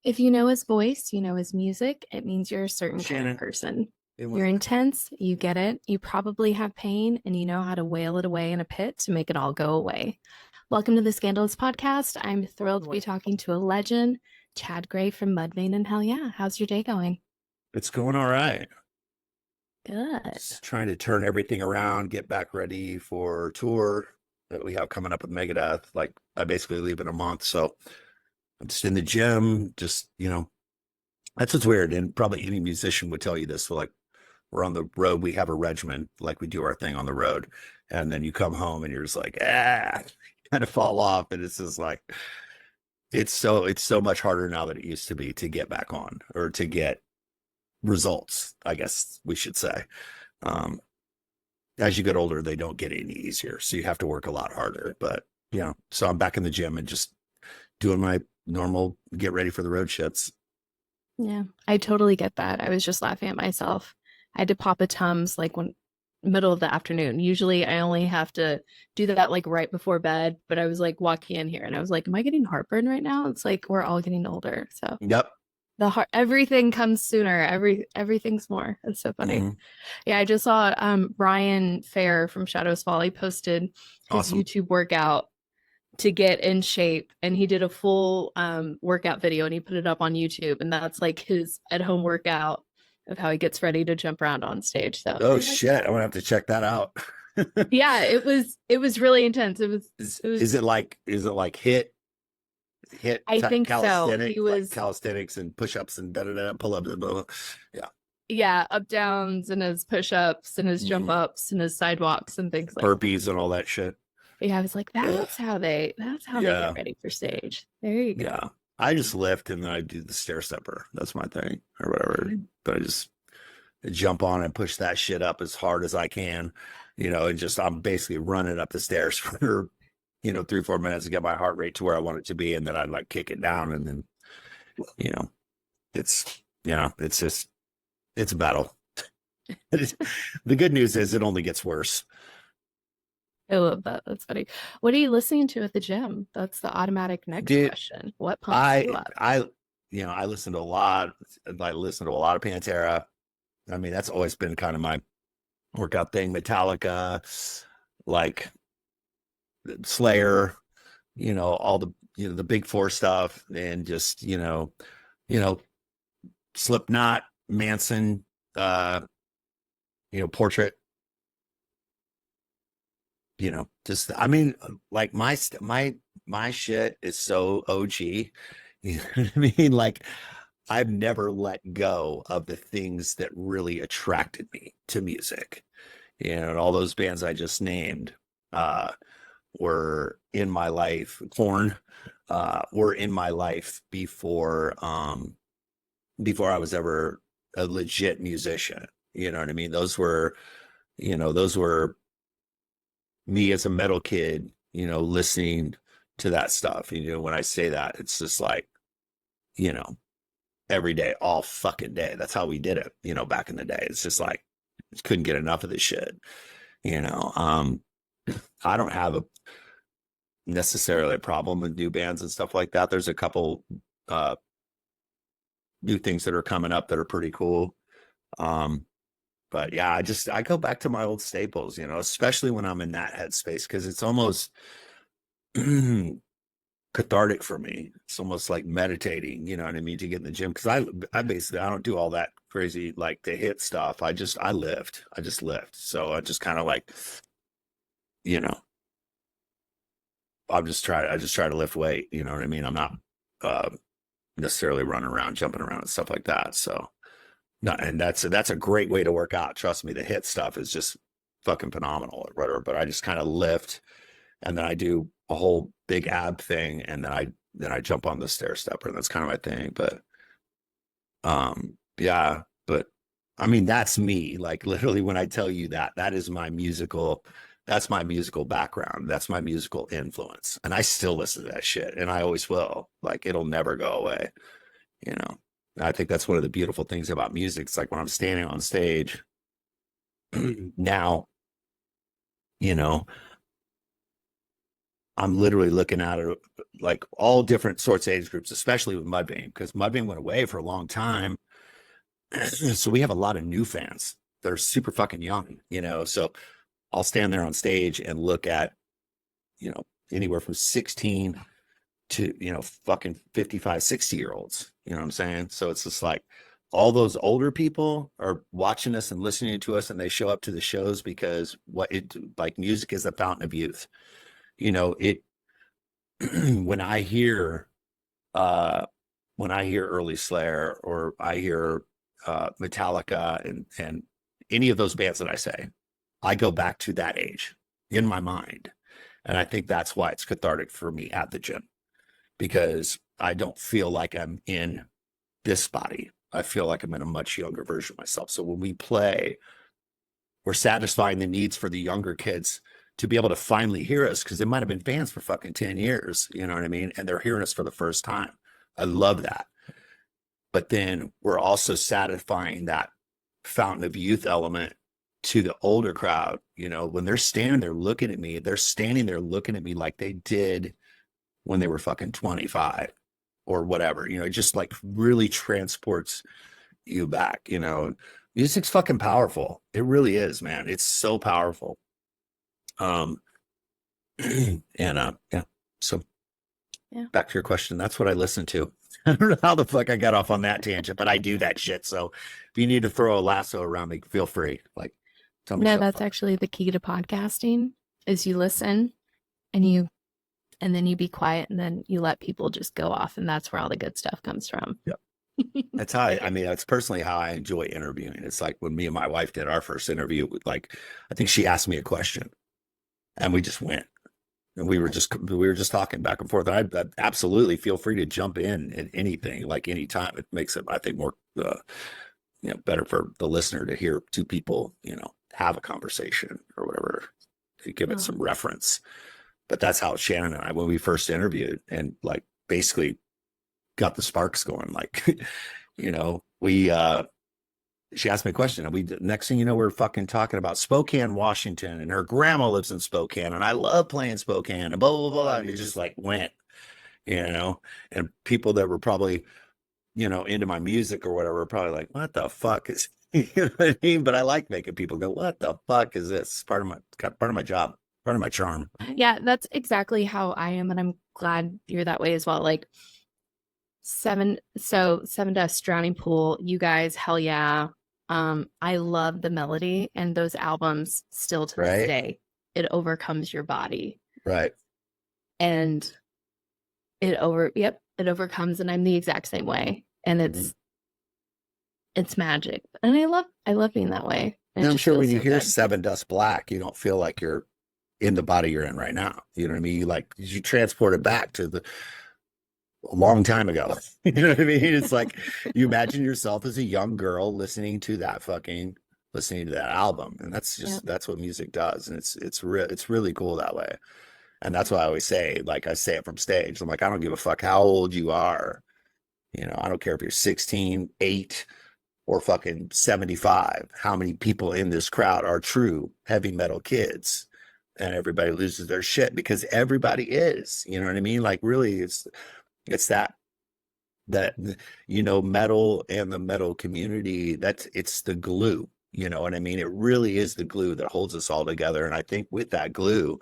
If you know his voice, you know his music, it means you're a certain kind of Shannon, person. it You're went, intense, you get it. You probably have pain, and you know how to wail it away in a pit to make it all go away. Welcome to the Scandalous podcast. I'm thrilled to be talking to a legend, Chad Gray from Mudvayne and Hellyeah. How's your day going? it's going all right. Good. Just trying to turn everything around, get back ready for tour that we have coming up with Megadeth. Like I basically leave in a month. So I'm just in the gym, that's what's weird. And probably any musician would tell you this. So like we're on the road, we have a regimen, like we do our thing on the road. And then you come home and you're just like, kind of fall off. And it's just like it's so much harder now than it used to be to get back on or to get results, I guess we should say. Um, as you get older, they don't get any easier. So you have to work a lot harder. But so I'm back in the gym and just doing my normal get ready for the road shits. Yeah, I totally get that. I was just laughing at myself. I had to pop a Tums like when middle of the afternoon. Usually I only have to do that like right before bed, but I was like walking in here and I was like, am I getting heartburn right now? It's like we're all getting older. So Yep. the heart everything comes sooner. Everything's more. It's so funny. Mm-hmm. Yeah, I just saw Brian Fair from Shadows Fall. He posted his Awesome. YouTube workout to get in shape, and he did a full workout video and he put it up on YouTube, and that's like his at-home workout of how he gets ready to jump around on stage. So Oh shit. I'm gonna have to check that out. yeah, it was really intense. It was is it was is it like hit I think so. He calisthenics, like was, calisthenics and push-ups and da-da-da, pull-ups and blah, blah. Yeah. yeah, up downs and his push-ups and his jump Mhm. ups and his sidewalks and things like Burpees and all that shit. that. Yeah, I was like, Ugh. that's how they get Yeah. ready for stage. There you go. Yeah. I just lift and then I do the stair stepper. That's my thing or whatever. But I just jump on and push that shit up as hard as I can, and just I'm basically running up the stairs for 3 4 minutes to get my heart rate to where I want it to be, and then I'd like kick it down, and then you know it's just it's a battle. The good news is it only gets worse. I love that. That's funny. What are you listening to at the gym? That's the automatic next Dude, question. What pumps you I up? I I listen to a lot. I listen to a lot of Pantera. I mean, that's always been kind of my workout thing. Metallica, like Slayer, all the the big four stuff, and just you know Slipknot, Manson, Portrait, just I mean, like my shit is so OG. You know what I mean? Like I've never let go of the things that really attracted me to music. And all those bands I just named uh were in my life. Corn were in my life before I was ever a legit musician. You know what I mean? Those were me as a metal kid, listening to that stuff. When I say that, it's just like, you know, every day, all fucking day. That's how we did it, back in the day. It's just like, couldn't get enough of this shit, you know. I don't have a necessarily a problem with new bands and stuff like that. There's a couple uh new things that are coming up that are pretty cool. Um, but yeah, I go back to my old staples, especially when I'm in that headspace because it's almost cathartic for me. It's almost like meditating, you know what I mean, to get in the gym because I basically I don't do all that crazy like the hit stuff. I lift. I just lift. So I just kind of like, you know, I just try to lift weight, you know what I mean? I'm not uh necessarily running around, jumping around and stuff like that. So no, and that's a great way to work out. Trust me, the hit stuff is just fucking phenomenal or whatever. But I just kind of lift and then I do a whole big ab thing and then I jump on the stair stepper and that's kind of my thing. But yeah, but I mean that's me. Like literally when I tell you that, that's my musical background. That's my musical influence. And I still listen to that shit and I always will. Like it'll never go away, you know. I think that's one of the beautiful things about music. It's like when I'm standing on stage now, you know, I'm literally looking at it like all different sorts of age groups, especially with Mudvayne, because Mudvayne went away for a long time. So we have a lot of new fans that are super fucking young, So I'll stand there on stage and look at, anywhere from 16 to, fucking 55, 60-year olds. You know what I'm saying? So it's just like all those older people are watching us and listening to us, and they show up to the shows because like music is the fountain of youth. It when I hear uh early Slayer, or I hear Metallica, and any of those bands that I say, I go back to that age in my mind. And I think that's why it's cathartic for me at the gym, because I don't feel like I'm in this body. I feel like I'm in a much younger version of myself. So when we play, we're satisfying the needs for the younger kids to be able to finally hear us, because they might have been fans for fucking 10 years, you know what I mean? And they're hearing us for the first time. I love that. But then we're also satisfying that fountain of youth element to the older crowd. When they're standing there looking at me, they're standing there looking at me like they did when they were fucking 25 or whatever. It just like really transports you back. Music's fucking powerful. It really is, man. It's so powerful. um and yeah, so Yeah. back to your question, that's what I listen to. I don't know how the fuck I got off on that tangent, but I do that shit. So if you need to throw a lasso around me, feel free. Like, tell me No, stuff. that's actually the key to podcasting is you listen and then you be quiet and then you let people just go off, and that's where all the good stuff comes from. Yep. That's how I mean, that's personally how I enjoy interviewing. It's like when me and my wife did our first interview, like, I think she asked me a question and we just went. And we were just talking back and forth. And I absolutely feel free to jump in at anything, like anytime. It makes it, I think, more better for the listener to hear two people, have a conversation or whatever, to give it some reference. But that's how Shannon and I, when we first interviewed, and like basically got the sparks going. Like, we she asked me a question, and next thing you know, we're fucking talking about Spokane, Washington, and her grandma lives in Spokane, and I love playing Spokane, and blah blah blah. And it just like went, and people that were probably, into my music or whatever, were probably like, what the fuck is, you know what I mean? But I like making people go, what the fuck is this? Part of my job, part of my charm. Yeah, that's exactly how I am, and I'm glad you're that way as well. Like Seven Dust, Drowning Pool, you guys, hell yeah. I love the melody, and those albums still to this Right. day. It overcomes your body. Right. And it overcomes, and I'm the exact same way. And it's magic. And I love being that way. And I'm sure when you hear Seven Dust Black, you don't feel like you're in the body you're in right now. You know what I mean? You transport it back to a long time ago. You know what I mean? It's like you imagine yourself as a young girl listening to that album. And that's what music does. And it's really cool that way. And that's why I always say, like I say it from stage, I'm like, I don't give a fuck how old you are. I don't care if you're 16, 8, or fucking 75. How many people in this crowd are true heavy metal kids? And everybody loses their shit because everybody is, you know what I mean? Like, really, it's that metal and the metal community, it's the glue, you know what I mean? It really is the glue that holds us all together. And I think with that glue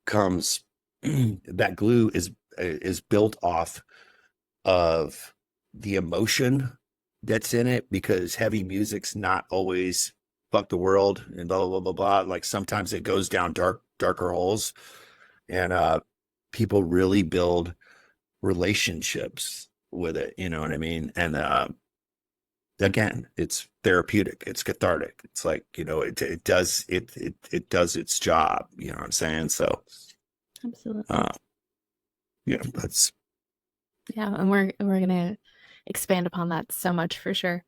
comes that glue is built off of the emotion that's in it, because heavy music's not always fuck the world and blah blah blah blah. Like, sometimes it goes down darker holes, and people really build relationships with it, you know what I mean? And again, it's therapeutic, it's cathartic. It's like, it does its job, you know what I'm saying? So Absolutely. That's and we're gonna expand upon that so much for sure.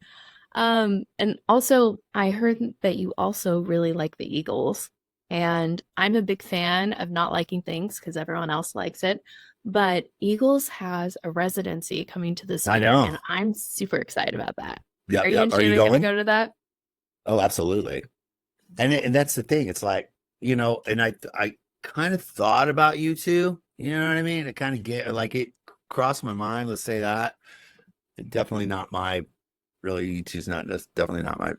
And also I heard that you also really like the Eagles, and I'm a big fan of not liking things because everyone else likes it. But Eagles has a residency coming to this I year, know. and I'm super excited about that. Yep, Are you and Are you Shannon gonna going? go to that? Oh, absolutely. And that's the thing. It's like, and kind of thought about you two. You know what I mean? It kind of get like it crossed my mind. Let's say that. Definitely not my really. You two's not that's definitely not my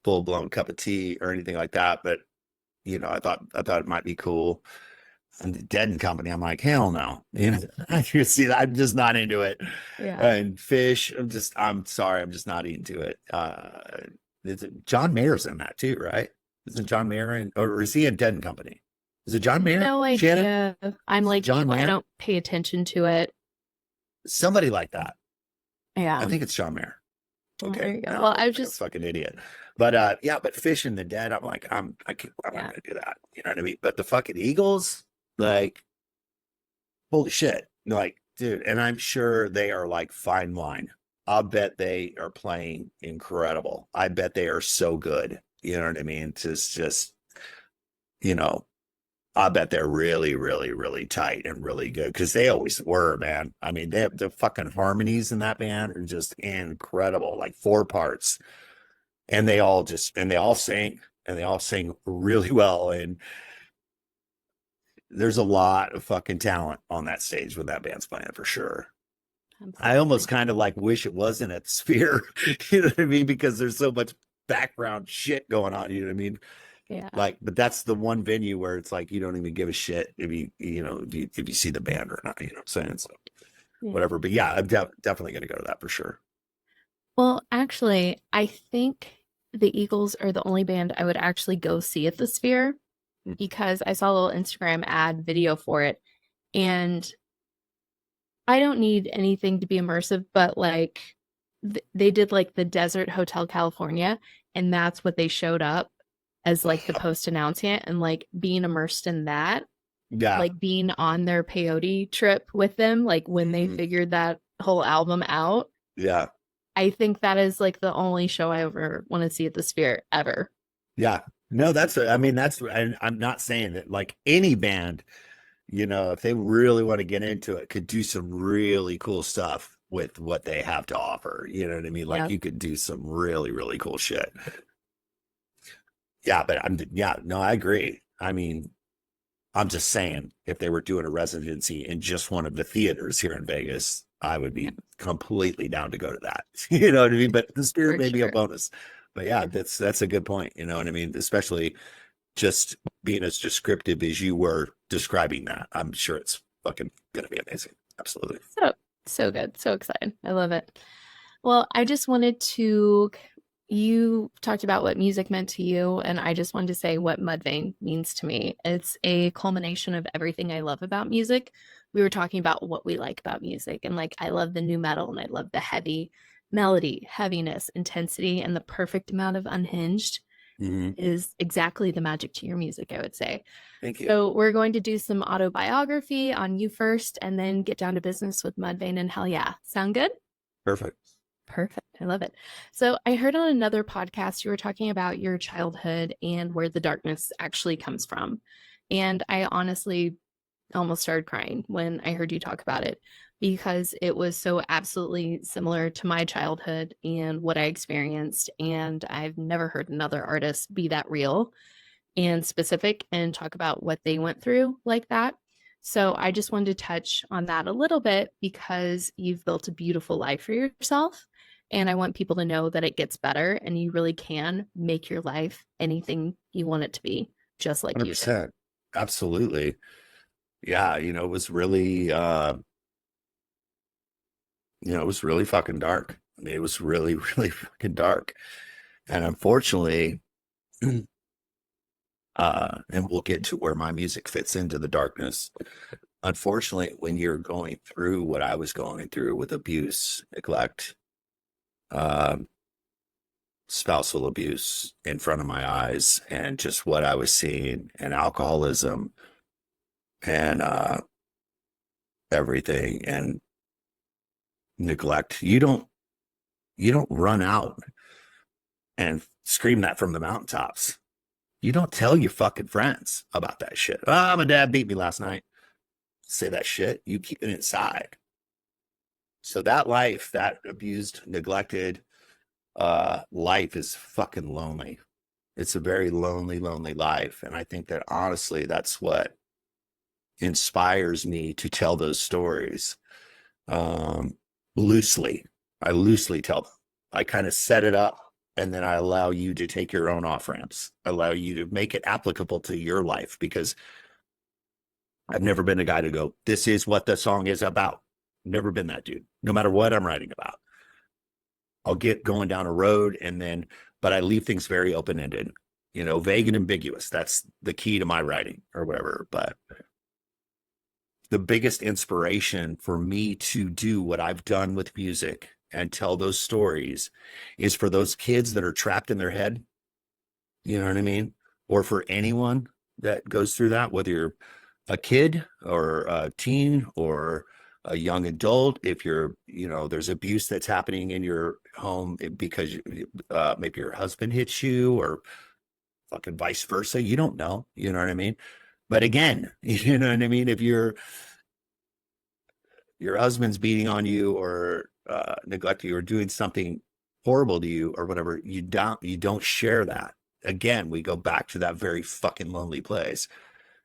full blown cup of tea or anything like that. But I thought it might be cool. And the Dead and Company, I'm like, hell no. You know, you see, I'm just not into it. Yeah. And Fish, I'm sorry, I'm just not into it. John Mayer's in that too, right? Isn't John Mayer in, or is he in Dead and Company? Is it John Mayer? No Shannon? idea. I'm Is it like John you. I Mayer? don't pay attention to it. Somebody like that. I Yeah. think it's John Mayer. Well, Okay, there you go. now I Well, I look was like a just fucking idiot. But yeah, but Fish and the Dead, I'm like, I'm not yeah. gonna do that. You know what I mean? But the fucking Eagles, like, holy shit. Like, dude, and I'm sure they are like fine wine. I'll bet they are playing incredible. I bet they are so good. You know what I mean? Just, you know, I bet they're really, really, really tight and really good because they always were, man. I mean, they have the fucking harmonies in that band are just incredible, like four parts, and they all sing and they all sing really well. And there's a lot of fucking talent on that stage when that band's playing for sure. I almost Absolutely. kind of like wish it wasn't at Sphere, you know what I mean? Because there's so much background shit going on, you know what I mean? Yeah. Like, but that's the one venue where it's like you don't even give a shit if if you see the band or not, you know what I'm saying? So Yeah. whatever. But yeah, I'm definitely gonna go to that for sure. Well, actually, I think the Eagles are the only band I would actually go see at the Sphere Mm. because I saw a little Instagram ad video for it. And I don't need anything to be immersive, but like they did like the Desert Hotel California, and that's what they showed up as like the post announcement and like being immersed in that, Yeah. like being on their peyote trip with them, like when they Mhm. figured that whole album out. Yeah. I think that is like the only show I ever want to see at the Sphere ever. Yeah. No, I mean, and I'm not saying that like any band, if they really want to get into it, could do some really cool stuff with what they have to offer. You know what I mean? Like Yeah, you could do some really, really cool shit. Yeah, but no, I agree. I mean, I'm just saying, if they were doing a residency in just one of the theaters here in Vegas, I would yeah, be completely down to go to that. You know what I mean? But the Spirit for may be a sure. bonus. But yeah, Yeah. that's a good point. You know what I mean? Especially just being as descriptive as you were describing that. I'm sure it's fucking gonna be amazing. Absolutely. So, so good. So excited. I love it. Well, I just wanted to, you talked about what music meant to you, and I just wanted to say what Mudvayne means to me. It's a culmination of everything I love about music. We were talking about what we like about music, and like I love the new metal and I love the heavy melody, heaviness, intensity, and the perfect amount of unhinged Hmm. is exactly the magic to your music, I would say. Thank you. So we're going to do some autobiography on you first and then get down to business with Mudvayne and Hellyeah. Sound good? Perfect. Perfect. I love it. So I heard on another podcast you were talking about your childhood and where the darkness actually comes from. And I honestly almost started crying when I heard you talk about it because it was so absolutely similar to my childhood and what I experienced. And I've never heard another artist be that real and specific and talk about what they went through like that. So I just wanted to touch on that a little bit because you've built a beautiful life for yourself. And I want people to know that it gets better and you really can make your life anything you want it to be, just like you did. 100%. Absolutely. Yeah, it was really it was really fucking dark. I mean, it was really, really fucking dark. And unfortunately, and we'll get to where my music fits into the darkness. Unfortunately, when you're going through what I was going through with abuse, neglect, um, spousal abuse in front of my eyes, and just what I was seeing, and alcoholism, and everything, and neglect, you don't run out and scream that from the mountaintops. You don't tell your fucking friends about that shit. Oh, my dad beat me last night. Say that shit. You keep it inside. So that life, that abused, neglected life is fucking lonely. It's a very lonely, lonely life. And I think that honestly, that's what inspires me to tell those stories. Um, loosely. I loosely tell them. I kind of set it up and then I allow you to take your own off ramps, allow you to make it applicable to your life, because I've never been a guy to go, this is what the song is about. Never been that dude, no matter what I'm writing about. I'll get going down a road but I leave things very open ended, vague and ambiguous. That's the key to my writing or whatever. But the biggest inspiration for me to do what I've done with music and tell those stories is for those kids that are trapped in their head. You know what I mean? Or for anyone that goes through that, whether you're a kid or a teen or a young adult, if there's abuse that's happening in your home because maybe your husband hits you or fucking vice versa, you don't know, you know what I mean? But again, you know what I mean? If your husband's beating on you or neglecting you or doing something horrible to you or whatever, you don't share that. Again, we go back to that very fucking lonely place.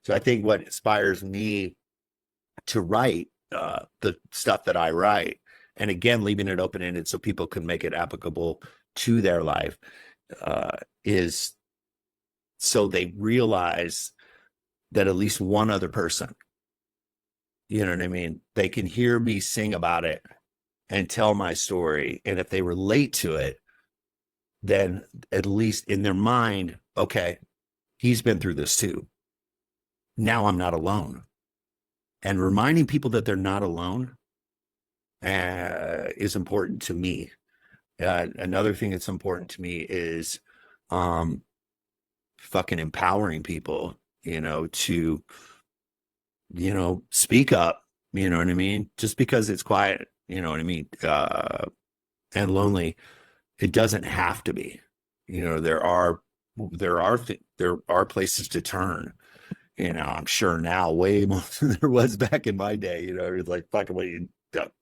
So I think what inspires me to write the stuff that I write, and again, leaving it open-ended so people can make it applicable to their life, is so they realize that at least one other person, you know what I mean? They can hear me sing about it and tell my story. And if they relate to it, then at least in their mind, okay, he's been through this too. Now I'm not alone. And reminding people that they're not alone is important to me. Another thing that's important to me is fucking empowering people, to, speak up, you know what I mean? Just because it's quiet, you know what I mean? And lonely, it doesn't have to be. There are places to turn. I'm sure now way more than there was back in my day. It's like fucking what you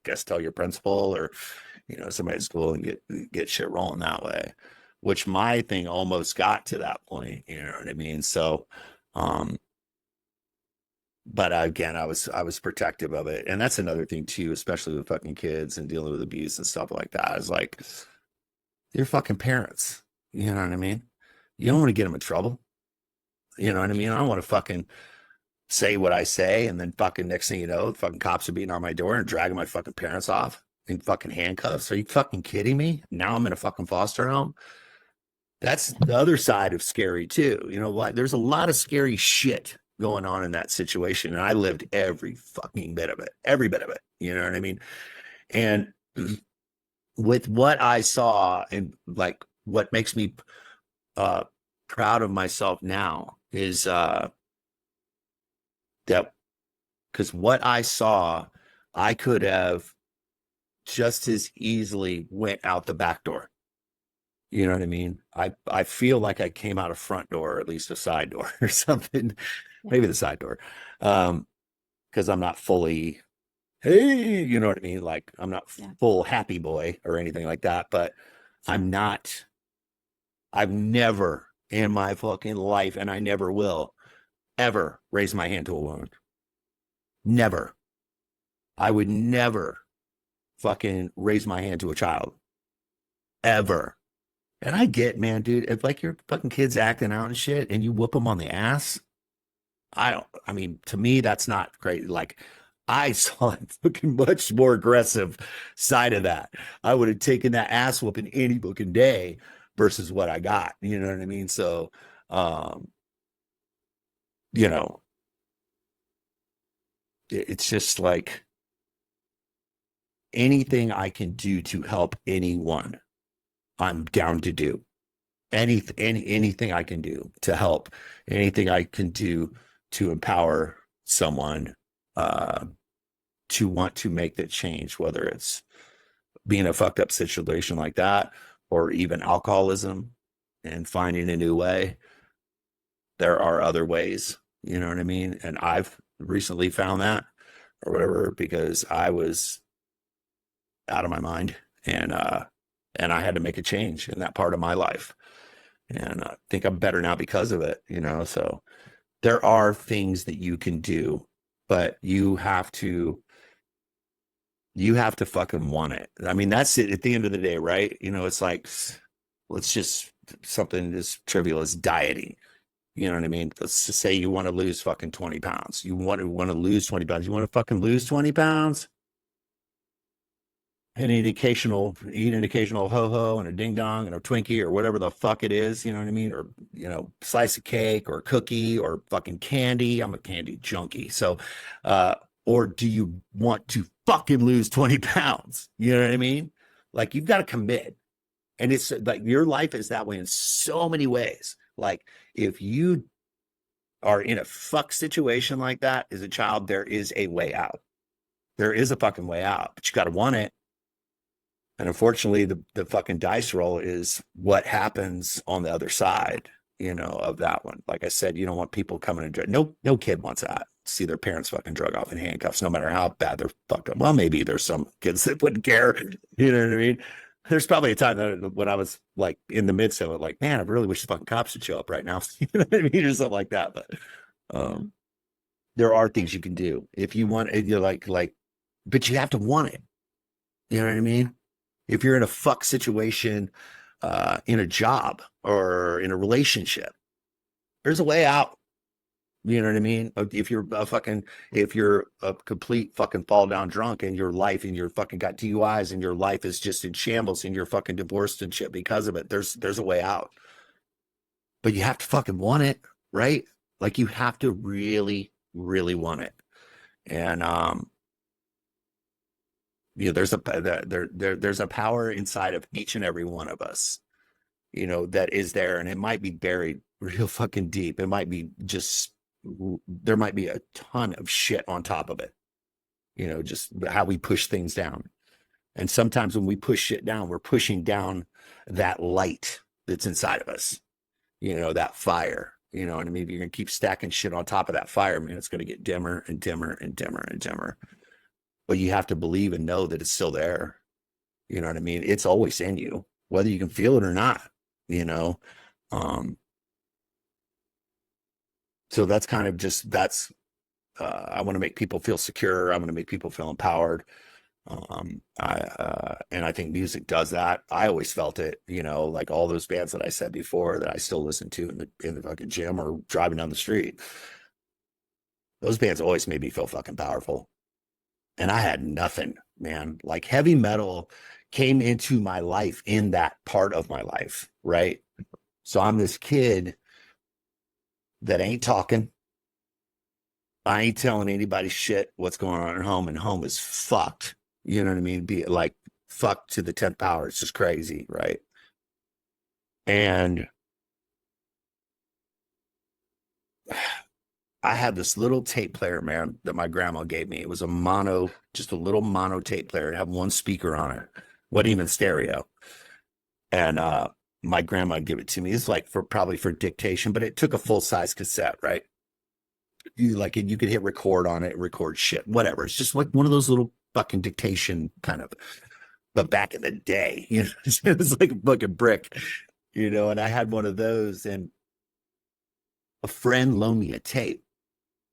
guess tell your principal or somebody at school and get shit rolling that way. Which my thing almost got to that point. You know what I mean? So, but again, I was protective of it, and that's another thing too, especially with fucking kids and dealing with abuse and stuff like that. Is like, they're fucking parents. You know what I mean? You don't want to get them in trouble. You know what I mean? I don't want to fucking say what I say, and then fucking next thing you know, the fucking cops are beating on my door and dragging my fucking parents off in fucking handcuffs. Are you fucking kidding me? Now I'm in a fucking foster home. That's the other side of scary too. You know what? There's a lot of scary shit going on in that situation, and I lived every fucking bit of it, every bit of it. You know what I mean? And with what I saw, and like what makes me proud of myself now is that because what I saw, I could have just as easily went out the back door. You know what I mean? I feel like I came out a front door, or at least a side door or something, maybe the side door. Because I'm not fully, hey, you know what I mean? Like I'm not full happy boy or anything like that, but I've never in my fucking life, and I never will ever raise my hand to a woman. Never. I would never fucking raise my hand to a child. Ever. And I get, man, dude, if like your fucking kids acting out and shit and you whoop them on the ass, I mean, to me, that's not great. Like, I saw a fucking much more aggressive side of that. I would have taken that ass whooping any fucking day versus what I got. You know what I mean? So, you know, it's just like anything I can do to help anyone, I'm down to do. Anything I can do to help, anything I can do to empower someone to want to make that change, whether it's being a fucked up situation like that or even alcoholism and finding a new way. There are other ways, you know what I mean? And I've recently found that or whatever because I was out of my mind and I had to make a change in that part of my life. And I think I'm better now because of it, you know? So there are things that you can do but you have to fucking want it. I mean, that's it at the end of the day, right? You know, it's like, let's just something as trivial as dieting. You know what I mean? Let's just say you want to lose fucking 20 pounds. You want to lose 20 pounds. You want to fucking lose 20 pounds? And eat an occasional ho ho and a ding dong and a Twinkie or whatever the fuck it is, you know what I mean? Or, you know, slice of cake or cookie or fucking candy. I'm a candy junkie. So, uh, or do you want to fucking lose 20 pounds? You know what I mean? Like you've got to commit. And it's like your life is that way in so many ways. Like if you are in a fuck situation like that as a child, there is a way out. There is a fucking way out, but you got to want it. And unfortunately, the fucking dice roll is what happens on the other side, you know, of that one. Like I said, you don't want people coming and no kid wants that. See their parents fucking drug off in handcuffs, no matter how bad they're fucked up. Well, maybe there's some kids that wouldn't care. You know what I mean? There's probably a time that when I was like in the midst of it, like, man, I really wish the fucking cops would show up right now. You know what I mean? Or something like that. But Yeah. there are things you can do if you want it. You're like, but you have to want it. You know what I mean? If you're in a fuck situation, in a job or in a relationship, there's a way out. You know what I mean? If you're a complete fucking fall down drunk in your life and you're fucking got DUIs and your life is just in shambles and you're fucking divorced and shit because of it, there's a way out. But you have to fucking want it, right? Like you have to really, really want it. And you know, there's a power inside of each and every one of us, you know, that is there, and it might be buried real fucking deep. It might be just there might be a ton of shit on top of it, you know, just how we push things down. And sometimes when we push shit down, we're pushing down that light that's inside of us, you know, that fire. You know what I mean? If you're gonna keep stacking shit on top of that fire, man, it's gonna get dimmer and dimmer and dimmer and dimmer. But you have to believe and know that it's still there. You know what I mean? It's always in you, whether you can feel it or not, you know? Um, so that's kind of just, I want to make people feel secure. I want to make people feel empowered. And I think music does that. I always felt it, you know, like all those bands that I said before that I still listen to in the fucking gym or driving down the street. Those bands always made me feel fucking powerful. And I had nothing, man. Like heavy metal came into my life in that part of my life, right? So I'm this kid that ain't talking. I ain't telling anybody shit what's going on at home, and home is fucked. You know what I mean? Be like fucked to the 10th power. It's just crazy, right? And I had this little tape player, man, that my grandma gave me. It was a mono, just a little mono tape player. It had one speaker on it. Wasn't even stereo. And my grandma gave it to me. It's like probably for dictation, but it took a full size cassette, right? You could hit record on it, record shit, whatever. It's just like one of those little fucking dictation kind of. But back in the day, you know, it was like a fucking brick, you know. And I had one of those, and a friend loaned me a tape,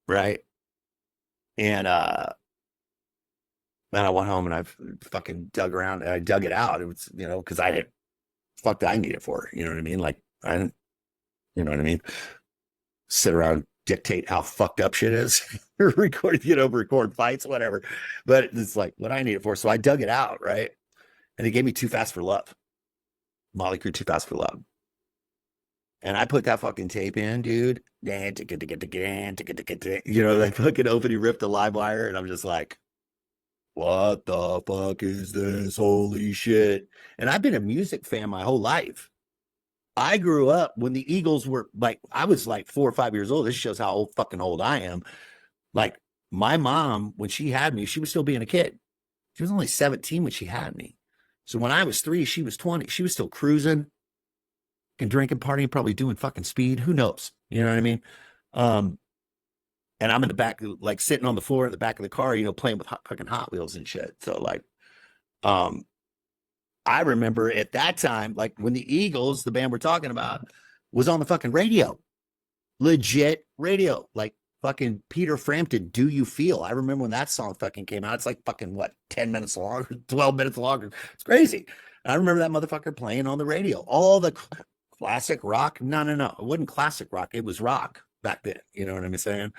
right? And then I went home and I fucking dug around and I dug it out. It was, you know, because I didn't fuck that I need it for, you know what I mean? Like I didn't, you know what I mean? Sit around dictate how fucked up shit is, record fights, whatever. But it's like what I need it for. So I dug it out, right? And they gave me Too Fast for Love. Molly Crew Too Fast for Love. And I put that fucking tape in, dude. You know, that fucking opening ripped the live wire, and I'm just like, what the fuck is this? Holy shit. And I've been a music fan my whole life. I grew up when the Eagles were like, I was like 4 or 5 years old. This shows how fucking old I am. Like my mom, when she had me, she was still being a kid. She was only 17 when she had me. So when I was 3, she was 20. She was still cruising and drinking, partying, probably doing fucking speed. Who knows? You know what I mean? Um, and I'm in the back, like sitting on the floor in the back of the car, you know, playing with fucking Hot Wheels and shit. So like, um, I remember at that time, like when the Eagles, the band we're talking about, was on the fucking radio, legit radio, like fucking Peter Frampton, Do You Feel? I remember when that song fucking came out. It's like fucking what, 10 minutes long, 12 minutes longer. It's crazy. I remember that motherfucker playing on the radio. All the classic rock. No, no, no. It wasn't classic rock. It was rock back then. You know what I'm saying?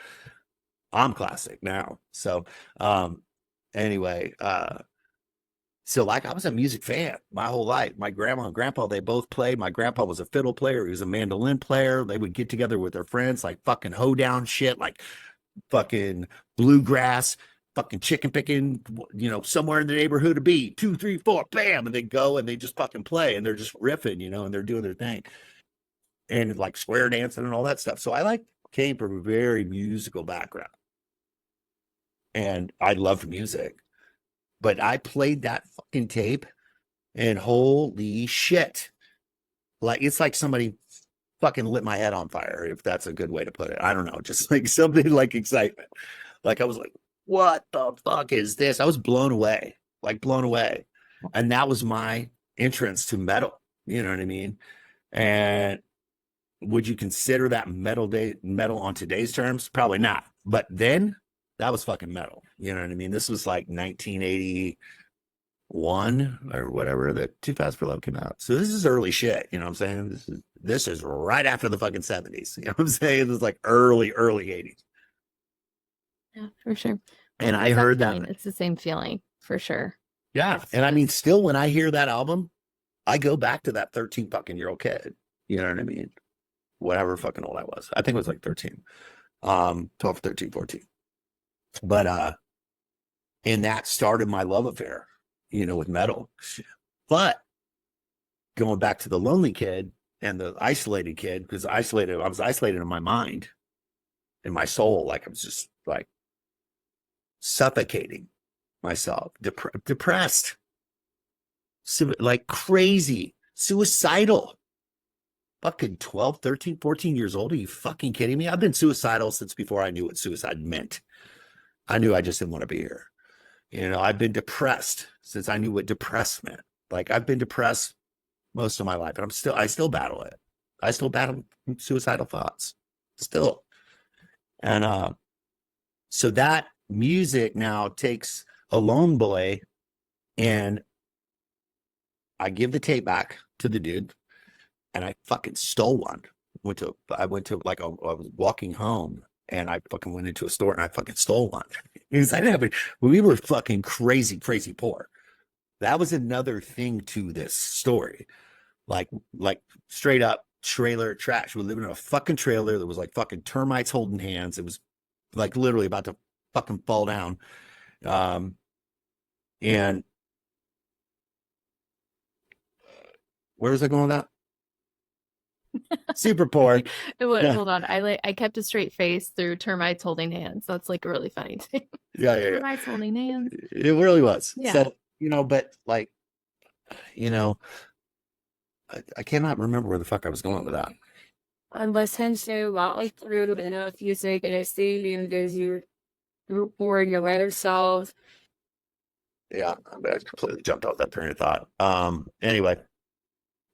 I'm classic now. So anyway, so like I was a music fan my whole life. My grandma and grandpa, they both played. My grandpa was a fiddle player, he was a mandolin player. They would get together with their friends, like fucking hoedown shit, like fucking bluegrass, fucking chicken picking, somewhere in the neighborhood of beat, 2, 3, 4, bam, and they go and they just fucking play and they're just riffing, and they're doing their thing. And like square dancing and all that stuff. So I came from a very musical background. And I loved music. But I played that fucking tape and holy shit. Like, it's like somebody fucking lit my head on fire, if that's a good way to put it. I don't know. Just like something like excitement. Like, I was like, what the fuck is this? I was blown away, like blown away. And that was my entrance to metal. You know what I mean? And would you consider that metal on today's terms? Probably not. But then that was fucking metal. You know what I mean? This was like 1981 or whatever that Too Fast for Love came out. So this is early shit. You know what I'm saying? This is right after the fucking 70s. You know what I'm saying? This is like early 80s. Yeah, for sure. And I heard that. It's the same feeling for sure. Yeah. And I mean, still when I hear that album, I go back to that 13 fucking year old kid. You know what I mean? Whatever fucking old I was. I think it was like 13, 12, 13, 14. But, and that started my love affair, with metal. But going back to the lonely kid and the isolated kid, because I was isolated in my mind, in my soul. Like I was just like suffocating myself, depressed, like crazy, suicidal. Fucking 12, 13, 14 years old. Are you fucking kidding me? I've been suicidal since before I knew what suicide meant. I knew I just didn't want to be here. I've been depressed since I knew what depressed meant. Like I've been depressed most of my life, and I still battle it. I still battle suicidal thoughts still. And so that music now takes a lone boy, and I give the tape back to the dude, and I fucking stole one. I went to I was walking home, and I fucking went into a store and I fucking stole one. Because we were fucking crazy, crazy poor. That was another thing to this story. Like straight up trailer trash. We lived in a fucking trailer that was like fucking termites holding hands. It was like literally about to fucking fall down. And where was I going with that? Super poor. Yeah. Hold on. I kept a straight face through termites holding hands. That's like a really funny thing. Yeah. Termites holding hands. It really was. Yeah. So, but like, I cannot remember where the fuck I was going with that. Listen to like through enough music and I see you as you report your better self. Yeah, I completely jumped off that train of thought. Anyway,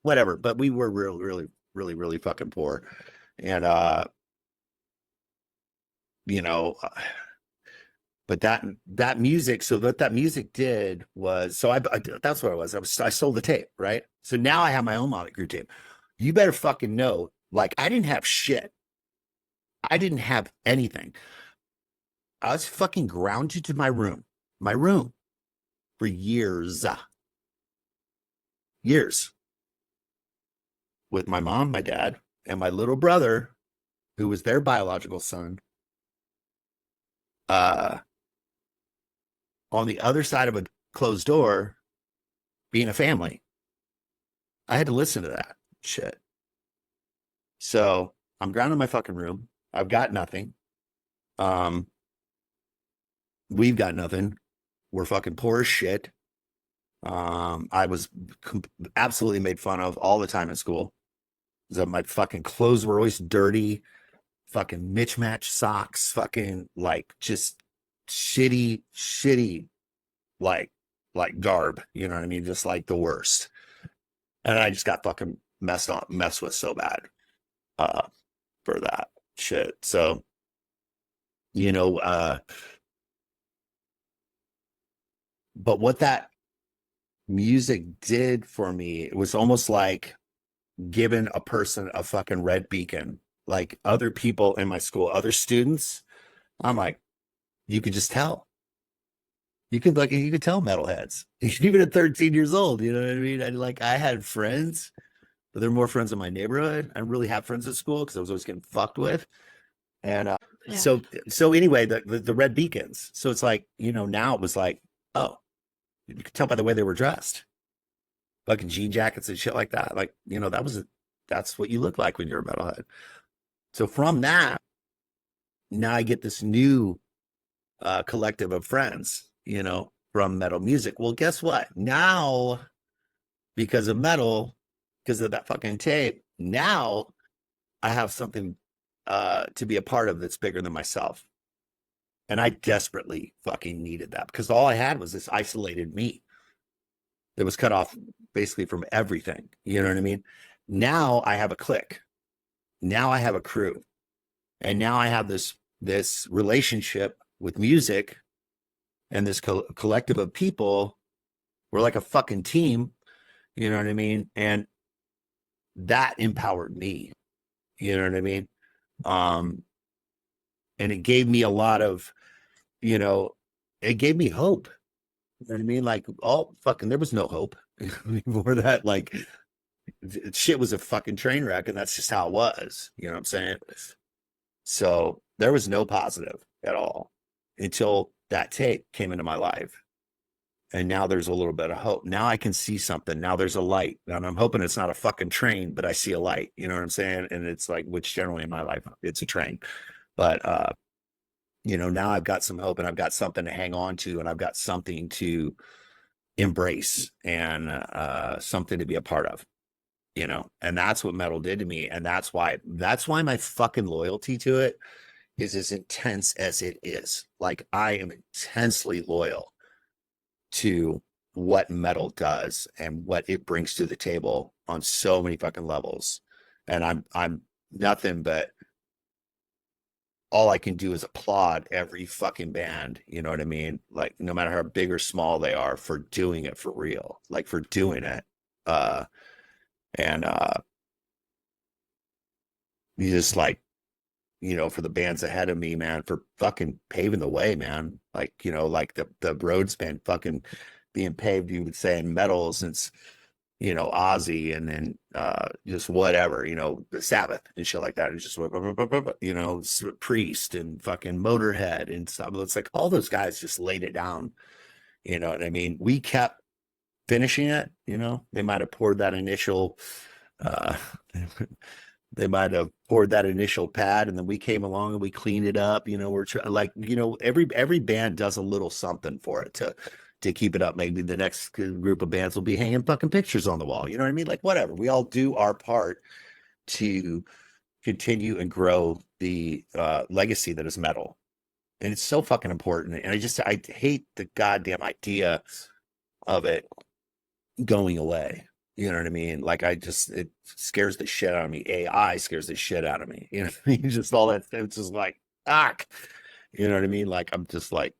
whatever. But we were really, really fucking poor. And but that music, so what that music did was, so I that's what I was. I sold the tape, right? So now I have my own Motley Crue tape. You better fucking know, like I didn't have shit. I didn't have anything. I was fucking grounded to my room for years. Years. With my mom, my dad, and my little brother, who was their biological son. On the other side of a closed door, being a family. I had to listen to that shit. So I'm grounded in my fucking room. I've got nothing. We've got nothing. We're fucking poor as shit. I was absolutely made fun of all the time at school. So my fucking clothes were always dirty, fucking mismatched socks, fucking like just shitty, like garb. You know what I mean? Just like the worst. And I just got fucking messed with so bad for that shit. So you know, but what that music did for me, it was almost like giving a person a fucking red beacon. Like other people in my school, other students, I'm like, you could just tell. You could tell metalheads, even at 13 years old. You know what I mean? I had friends, but they're more friends in my neighborhood. I didn't really have friends at school because I was always getting fucked with. And Yeah. so anyway, the red beacons. So it's like, now it was like, oh, you could tell by the way they were dressed, fucking jean jackets and shit like that. Like, that's what you look like when you're a metalhead. So from that, now I get this new collective of friends, from metal music. Well, guess what? Now, because of metal, because of that fucking tape, now I have something to be a part of that's bigger than myself. And I desperately fucking needed that because all I had was this isolated me that was cut off basically from everything. You know what I mean? Now I have a clique. Now I have a crew. And now I have this relationship with music and this collective of people. We're like a fucking team. You know what I mean? And that empowered me. You know what I mean? And it gave me a lot of, it gave me hope. You know what I mean? Like, oh, fucking, there was no hope before that. Like, shit was a fucking train wreck, and that's just how it was. You know what I'm saying? So there was no positive at all until that tape came into my life. And now there's a little bit of hope. Now I can see something. Now there's a light. And I'm hoping it's not a fucking train, but I see a light. You know what I'm saying? And it's like, which generally in my life, it's a train. But now I've got some hope and I've got something to hang on to and I've got something to embrace and something to be a part of, and that's what metal did to me. And that's why my fucking loyalty to it is as intense as it is. Like I am intensely loyal to what metal does and what it brings to the table on so many fucking levels. And I'm nothing but all I can do is applaud every fucking band, you know what I mean? Like no matter how big or small they are for doing it for real, like for doing it. And you just like, for the bands ahead of me, man, for fucking paving the way, man. Like, like the road's been fucking being paved, you would say, in metal since, Ozzy and then just whatever, the Sabbath and shit like that. It's just, Priest and fucking Motorhead and stuff. It's like all those guys just laid it down. You know what I mean? We kept finishing it, they might have poured that initial uh they might have poured that initial pad and then we came along and we cleaned it up. Every band does a little something for it to keep it up. Maybe the next group of bands will be hanging fucking pictures on the wall. You know what I mean? Like whatever. We all do our part to continue and grow the legacy that is metal. And it's so fucking important. And I hate the goddamn idea of it going away. You know what I mean? Like it scares the shit out of me. AI scares the shit out of me. You know what I mean? Just all that. It's just like, you know what I mean? Like, I'm just like,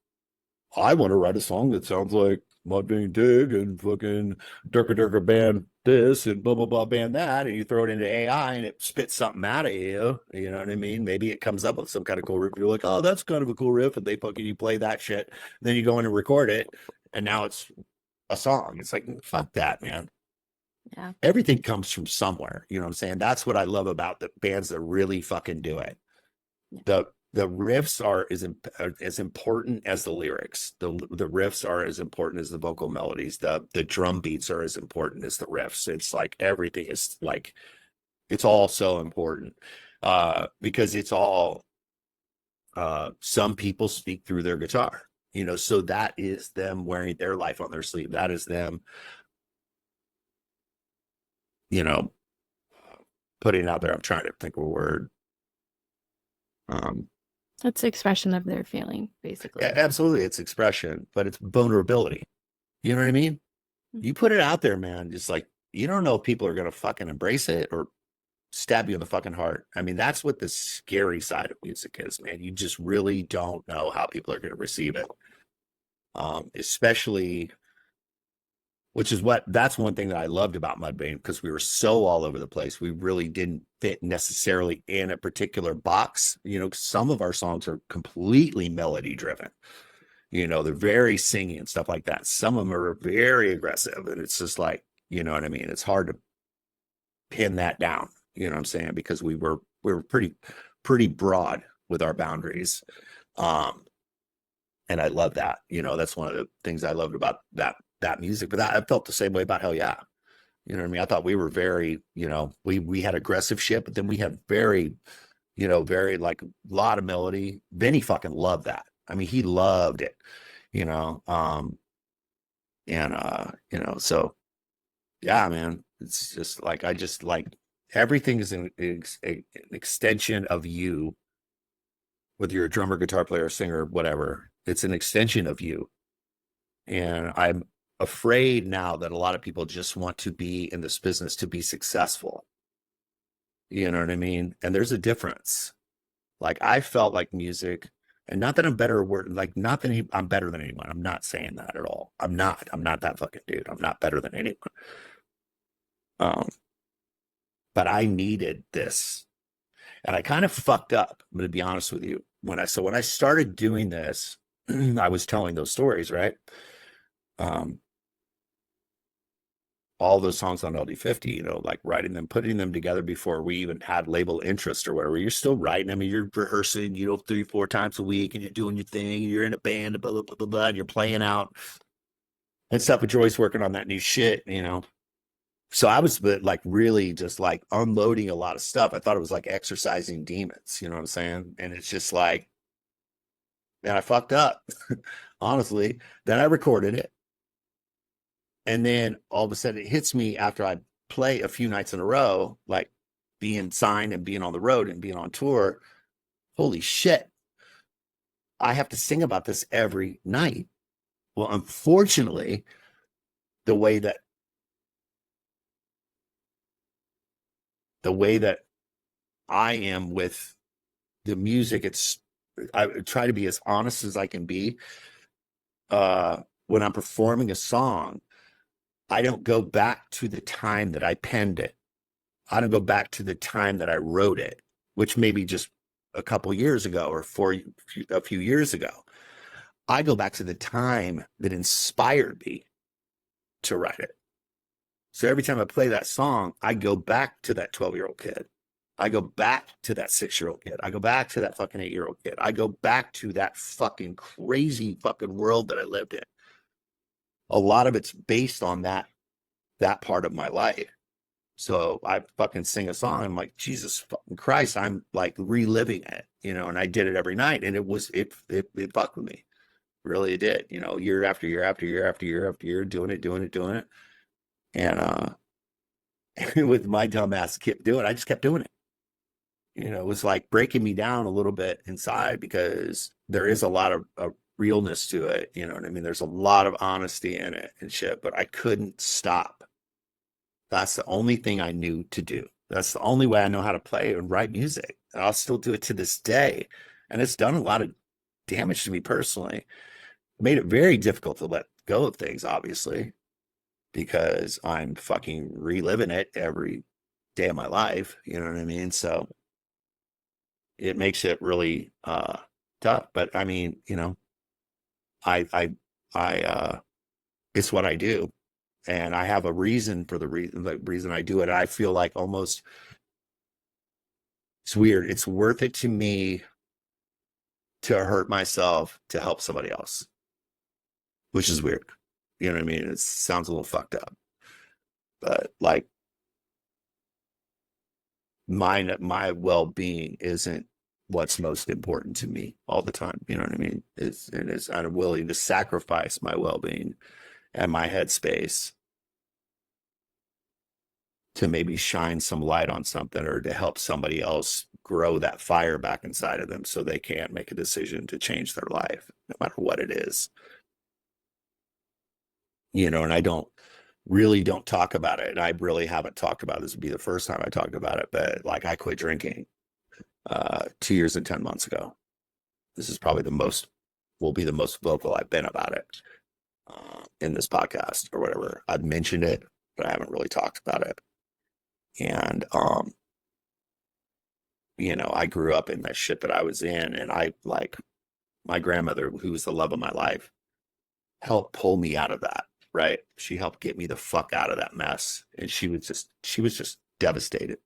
I want to write a song that sounds like Mudvayne Dig and fucking Durka Durka band this and blah, blah, blah band that. And you throw it into AI and it spits something out of you. You know what I mean? Maybe it comes up with some kind of cool riff. You're like, oh, that's kind of a cool riff. And you play that shit. Then you go in and record it. And now it's a song. It's like, fuck that, man. Yeah. Everything comes from somewhere. You know what I'm saying? That's what I love about the bands that really fucking do it. Yeah. The riffs are as important as the lyrics. The riffs are as important as the vocal melodies. The drum beats are as important as the riffs. It's like everything is like, it's all so important because it's all some people speak through their guitar, so that is them wearing their life on their sleeve. That is them, putting it out there. I'm trying to think of a word. That's the expression of their feeling, basically. Yeah, absolutely. It's expression, but it's vulnerability. You know what I mean? You put it out there, man. Just like, you don't know if people are going to fucking embrace it or stab you in the fucking heart. I mean, that's what the scary side of music is, man. You just really don't know how people are going to receive it. Especially, that's one thing that I loved about Mudvayne, because we were so all over the place. We really didn't fit necessarily in a particular box. You know, some of our songs are completely melody driven. You know, they're very singy and stuff like that. Some of them are very aggressive, and it's just like, you know what I mean? It's hard to pin that down. You know what I'm saying? Because we were pretty broad with our boundaries. And I love that. You know, that's one of the things I loved about that music. But I felt the same way about Hellyeah. You know what I mean? I thought we were very, you know, we had aggressive shit, but then we had very, you know, very like a lot of melody. Benny fucking loved that. I mean, he loved it, you know. You know, so yeah, man. It's just like I just like everything is an extension of you, whether you're a drummer, guitar player, singer, whatever. It's an extension of you. And I'm afraid now that a lot of people just want to be in this business to be successful. You know what I mean? And there's a difference. Like I felt like music, and not that I'm better, like not that I'm better than anyone. I'm not saying that at all. I'm not that fucking dude. I'm not better than anyone. But I needed this, and I kind of fucked up. I'm going to be honest with you. When I started doing this, I was telling those stories, right? All those songs on LD50, you know, like writing them, putting them together before we even had label interest or whatever. You're still writing them, and you're rehearsing, you know, 3-4 times a week, and you're doing your thing, and you're in a band, blah, blah, blah, blah, blah, and you're playing out and stuff, but you're always working on that new shit, you know? So I was like really just like unloading a lot of stuff. I thought it was like exercising demons, you know what I'm saying? And it's just like, man, I fucked up, honestly. Then I recorded it. And then all of a sudden it hits me after I play a few nights in a row, like being signed and being on the road and being on tour. Holy shit. I have to sing about this every night. Well, unfortunately, the way that I am with the music, I try to be as honest as I can be. When I'm performing a song, I don't go back to the time that I penned it. I don't go back to the time that I wrote it, which may be just a couple years ago or a few years ago. I go back to the time that inspired me to write it. So every time I play that song, I go back to that 12-year-old kid. I go back to that 6-year-old kid. I go back to that fucking 8-year-old kid. I go back to that fucking crazy fucking world that I lived in. A lot of it's based on that part of my life. So I fucking sing a song. I'm like, Jesus fucking Christ, I'm like reliving it, you know, and I did it every night. And it fucked with me. Really, it did, you know, year after year after year after year after year, doing it. And with my dumb ass kept doing it, I just kept doing it. You know, it was like breaking me down a little bit inside, because there is a lot of realness to it. You know what I mean? There's a lot of honesty in it and shit, but I couldn't stop. That's the only thing I knew to do. That's the only way I know how to play and write music. And I'll still do it to this day. And it's done a lot of damage to me personally. It made it very difficult to let go of things, obviously, because I'm fucking reliving it every day of my life. You know what I mean? So it makes it really tough. But I mean, you know, I it's what I do, and I have a reason for the reason I do it. I feel like almost, it's weird. It's worth it to me to hurt myself to help somebody else, which is weird. You know what I mean? It sounds a little fucked up, but like my well-being isn't what's most important to me all the time. You know what I mean? I'm willing to sacrifice my well-being and my headspace to maybe shine some light on something, or to help somebody else grow that fire back inside of them so they can make a decision to change their life, no matter what it is. You know, and I don't really don't talk about it. And I really haven't talked about it. This would be the first time I talked about it, but like I quit drinking 2 years and 10 months ago. This is probably will be the most vocal I've been about it in this podcast or whatever. I've mentioned it, but I haven't really talked about it. And, you know, I grew up in that shit that I was in, and I like my grandmother, who was the love of my life, helped pull me out of that. Right. She helped get me the fuck out of that mess. And she was just devastated.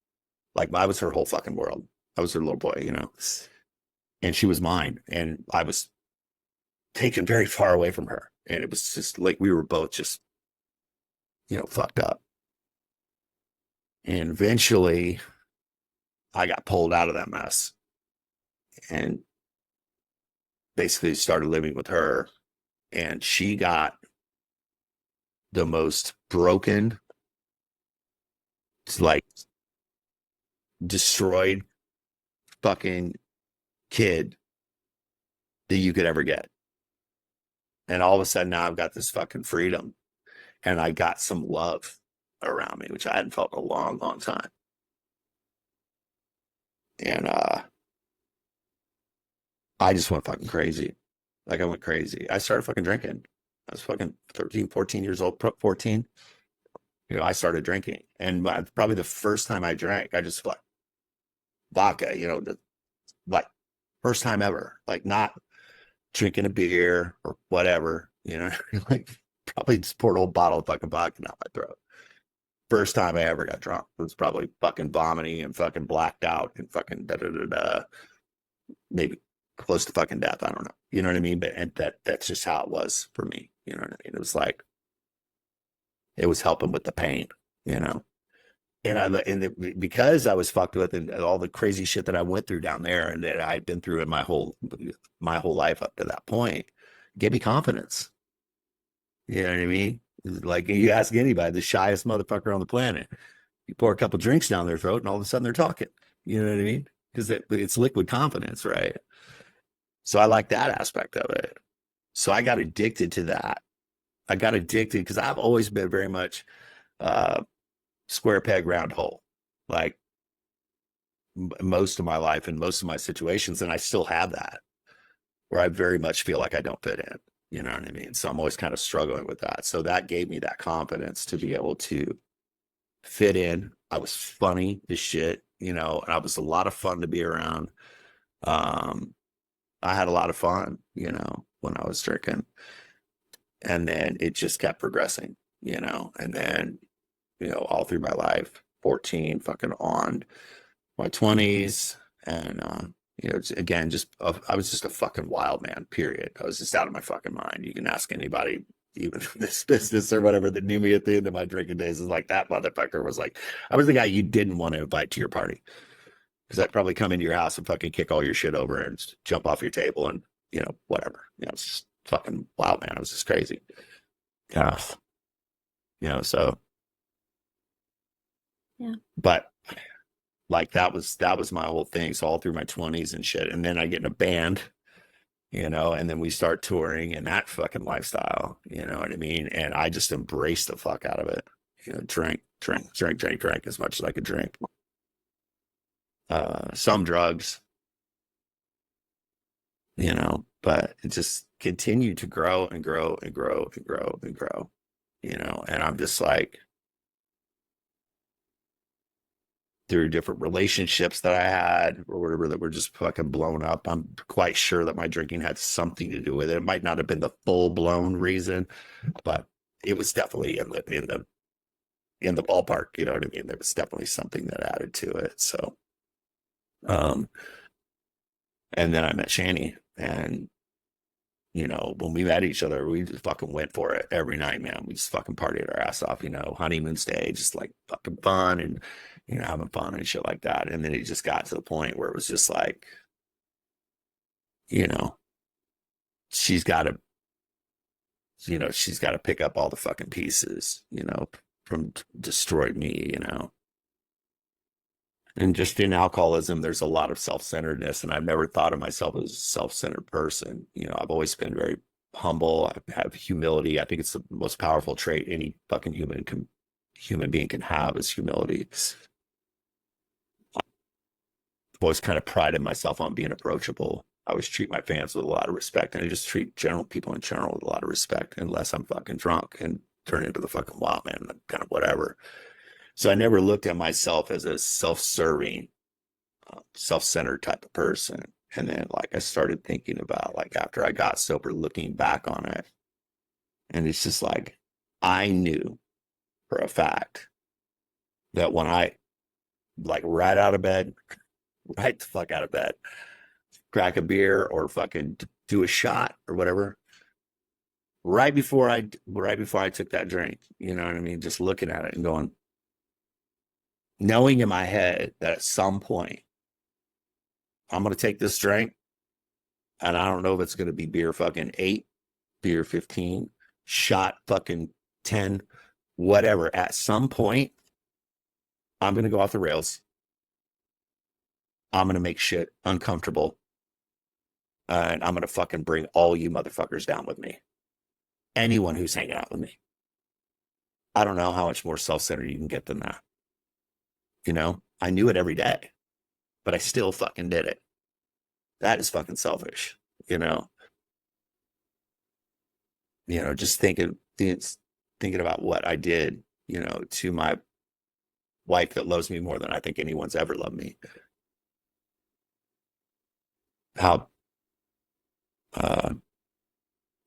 Like I was her whole fucking world. I was her little boy, you know, and she was mine. And I was taken very far away from her. And it was just like, we were both just, you know, fucked up. And eventually I got pulled out of that mess and basically started living with her. And she got the most broken, like destroyed fucking kid that you could ever get. And all of a sudden now I've got this fucking freedom, and I got some love around me, which I hadn't felt in a long, long time. And I just went fucking crazy. Like I went crazy. I started fucking drinking. I was fucking 13, 14 years old, 14. You know, I started drinking. And probably the first time I drank, I just like vodka, you know, like first time ever. Like not drinking a beer or whatever, you know, like probably just poured a whole bottle of fucking vodka down my throat. First time I ever got drunk. It was probably fucking vomiting and fucking blacked out and fucking da-da-da-da. Maybe close to fucking death. I don't know. You know what I mean? But and that's just how it was for me. You know what I mean? It was like, it was helping with the pain, you know? Because I was fucked with and all the crazy shit that I went through down there and that I'd been through in my whole life up to that point, gave me confidence. You know what I mean? Like you ask anybody, the shyest motherfucker on the planet, you pour a couple drinks down their throat and all of a sudden they're talking. You know what I mean? Because it's liquid confidence, right? So I like that aspect of it. So I got addicted to that. I got addicted because I've always been very much square peg, round hole, like most of my life and most of my situations. And I still have that, where I very much feel like I don't fit in. You know what I mean? So I'm always kind of struggling with that. So that gave me that confidence to be able to fit in. I was funny as shit, you know, and I was a lot of fun to be around. I had a lot of fun, you know, when I was drinking. And then it just kept progressing, you know, and then, you know, all through my life, 14, fucking on my 20s. And, you know, again, I was just a fucking wild man, period. I was just out of my fucking mind. You can ask anybody, even in this business or whatever, that knew me at the end of my drinking days, is like, that motherfucker was like, I was the guy you didn't want to invite to your party. Because I'd probably come into your house and fucking kick all your shit over and jump off your table and, you know, whatever. You know, it's just fucking wild, man. It was just crazy. Yeah. You know, so. Yeah. But like that was my whole thing. So all through my 20s and shit. And then I get in a band, you know, and then we start touring and that fucking lifestyle, you know what I mean? And I just embraced the fuck out of it. You know, drink as much as I could drink. Some drugs, you know, but it just continued to grow and grow and grow and grow and grow, you know, and I'm just like, through different relationships that I had or whatever that were just fucking blown up. I'm quite sure that my drinking had something to do with it. It might not have been the full blown reason, but it was definitely in the ballpark. You know what I mean? There was definitely something that added to it. So, and then I met Shani, and you know, when we met each other, we just fucking went for it every night, man. We just fucking partied our ass off, you know, honeymoon stage, just like fucking fun and, you know, having fun and shit like that. And then it just got to the point where it was just like, you know, she's got to pick up all the fucking pieces, you know, from destroyed me, you know. And just in alcoholism, there's a lot of self-centeredness, and I've never thought of myself as a self-centered person. You know, I've always been very humble. I have humility. I think it's the most powerful trait any fucking human being can have is humility. I've always kind of prided myself on being approachable. I always treat my fans with a lot of respect, and I just treat people in general with a lot of respect, unless I'm fucking drunk and turn into the fucking wild man, kind of whatever. So I never looked at myself as a self-serving, self-centered type of person. And then like I started thinking about like after I got sober, looking back on it, and it's just like I knew for a fact that when I like right out of bed, right the fuck out of bed, crack a beer or fucking do a shot or whatever, right before I took that drink, you know what I mean? Just looking at it and going, knowing in my head that at some point I'm going to take this drink, and I don't know if it's going to be beer fucking 8, beer 15, shot fucking 10, whatever. At some point, I'm going to go off the rails. I'm going to make shit uncomfortable. And I'm going to fucking bring all you motherfuckers down with me. Anyone who's hanging out with me. I don't know how much more self-centered you can get than that. You know, I knew it every day, but I still fucking did it. That is fucking selfish, you know? You know, just thinking about what I did, you know, to my wife that loves me more than I think anyone's ever loved me. How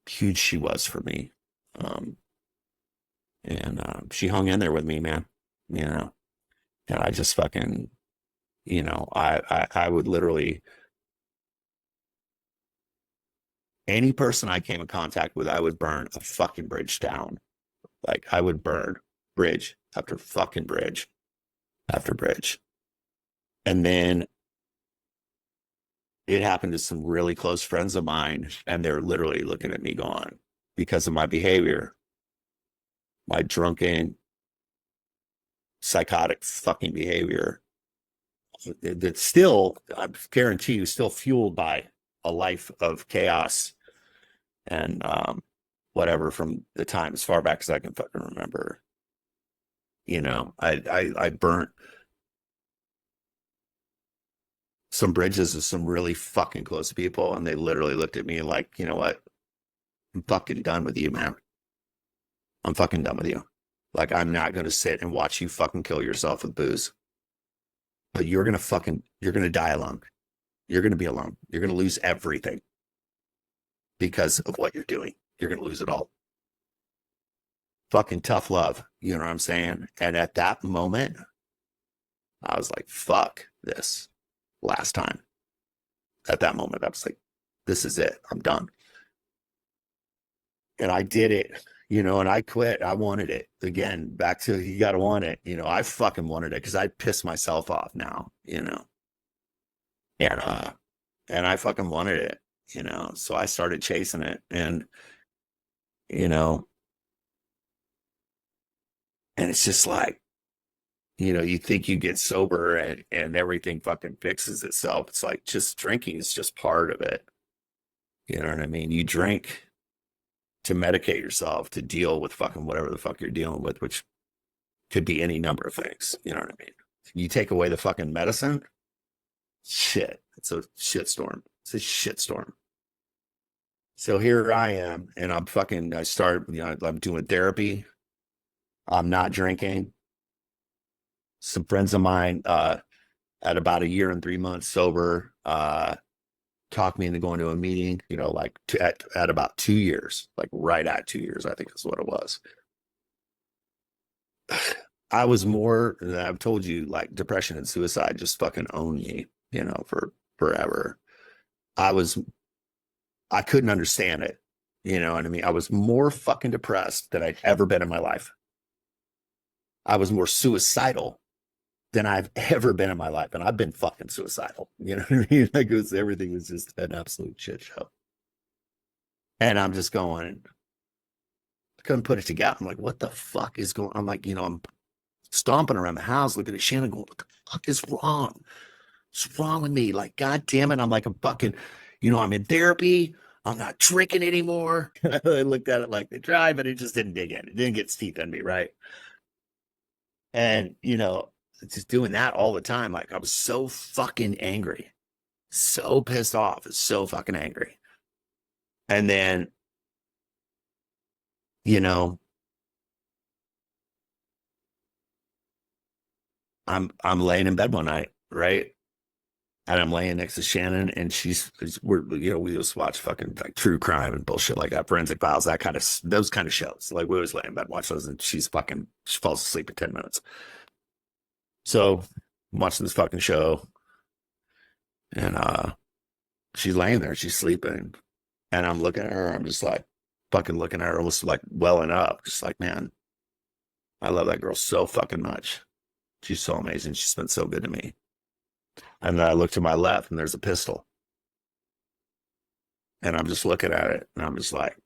huge she was for me. And she hung in there with me, man, you know, and I just fucking, you know, I would literally, any person I came in contact with, I would burn a fucking bridge down. Like I would burn bridge after fucking bridge after bridge. And then it happened to some really close friends of mine, and they're literally looking at me going, because of my behavior, my drunken, psychotic fucking behavior, that's still, I guarantee you, still fueled by a life of chaos and whatever from the time as far back as I can fucking remember. You know, I burnt some bridges with some really fucking close people, and they literally looked at me like, you know what? I'm fucking done with you, man. I'm fucking done with you. Like, I'm not going to sit and watch you fucking kill yourself with booze. But you're going to die alone. You're going to be alone. You're going to lose everything because of what you're doing. You're going to lose it all. Fucking tough love. You know what I'm saying? And at that moment, I was like, fuck this. Last time. At that moment, I was like, this is it. I'm done. And I did it, you know, and I quit. I wanted it. Again, back to you got to want it. You know, I fucking wanted it because I pissed myself off now, you know. And I fucking wanted it, you know. So I started chasing it, and, you know, and it's just like, you know, you think you get sober and everything fucking fixes itself. It's like just drinking is just part of it. You know what I mean? You drink to medicate yourself, to deal with fucking whatever the fuck you're dealing with, which could be any number of things. You know what I mean? You take away the fucking medicine, shit. It's a shitstorm. It's a shitstorm. So here I am, and I'm doing therapy. I'm not drinking. Some friends of mine, at about a year and 3 months sober, talked me into going to a meeting, you know, like at about 2 years, like right at 2 years, I think is what it was. I was more, I've told you, like depression and suicide just fucking own me, you know, for forever. I couldn't understand it. You know what I mean? I was more fucking depressed than I'd ever been in my life. I was more suicidal than I've ever been in my life. And I've been fucking suicidal. You know what I mean? Like everything was just an absolute shit show. And I'm just going, I couldn't put it together. I'm like, what the fuck is going on? I'm like, you know, I'm stomping around the house, looking at Shannon going, what the fuck is wrong? What's wrong with me? Like, God damn it. I'm like a fucking, you know, I'm in therapy. I'm not drinking anymore. I looked at it like they tried, but it just didn't dig in. It didn't get its teeth in me, right? And, just doing that all the time. Like I was so fucking angry, so pissed off, so fucking angry. And then, you know, I'm laying in bed one night, right? And I'm laying next to Shannon, and we just watch fucking like true crime and bullshit like that, forensic files, those kind of shows. Like we always lay in bed, watch those, and she falls asleep in 10 minutes. So I'm watching this fucking show, and she's laying there, she's sleeping, and I'm looking at her, I'm just like fucking looking at her, almost like welling up, just like, man, I love that girl so fucking much. She's so amazing. She's been so good to me. And then I look to my left, and there's a pistol. And I'm just looking at it, and I'm just like,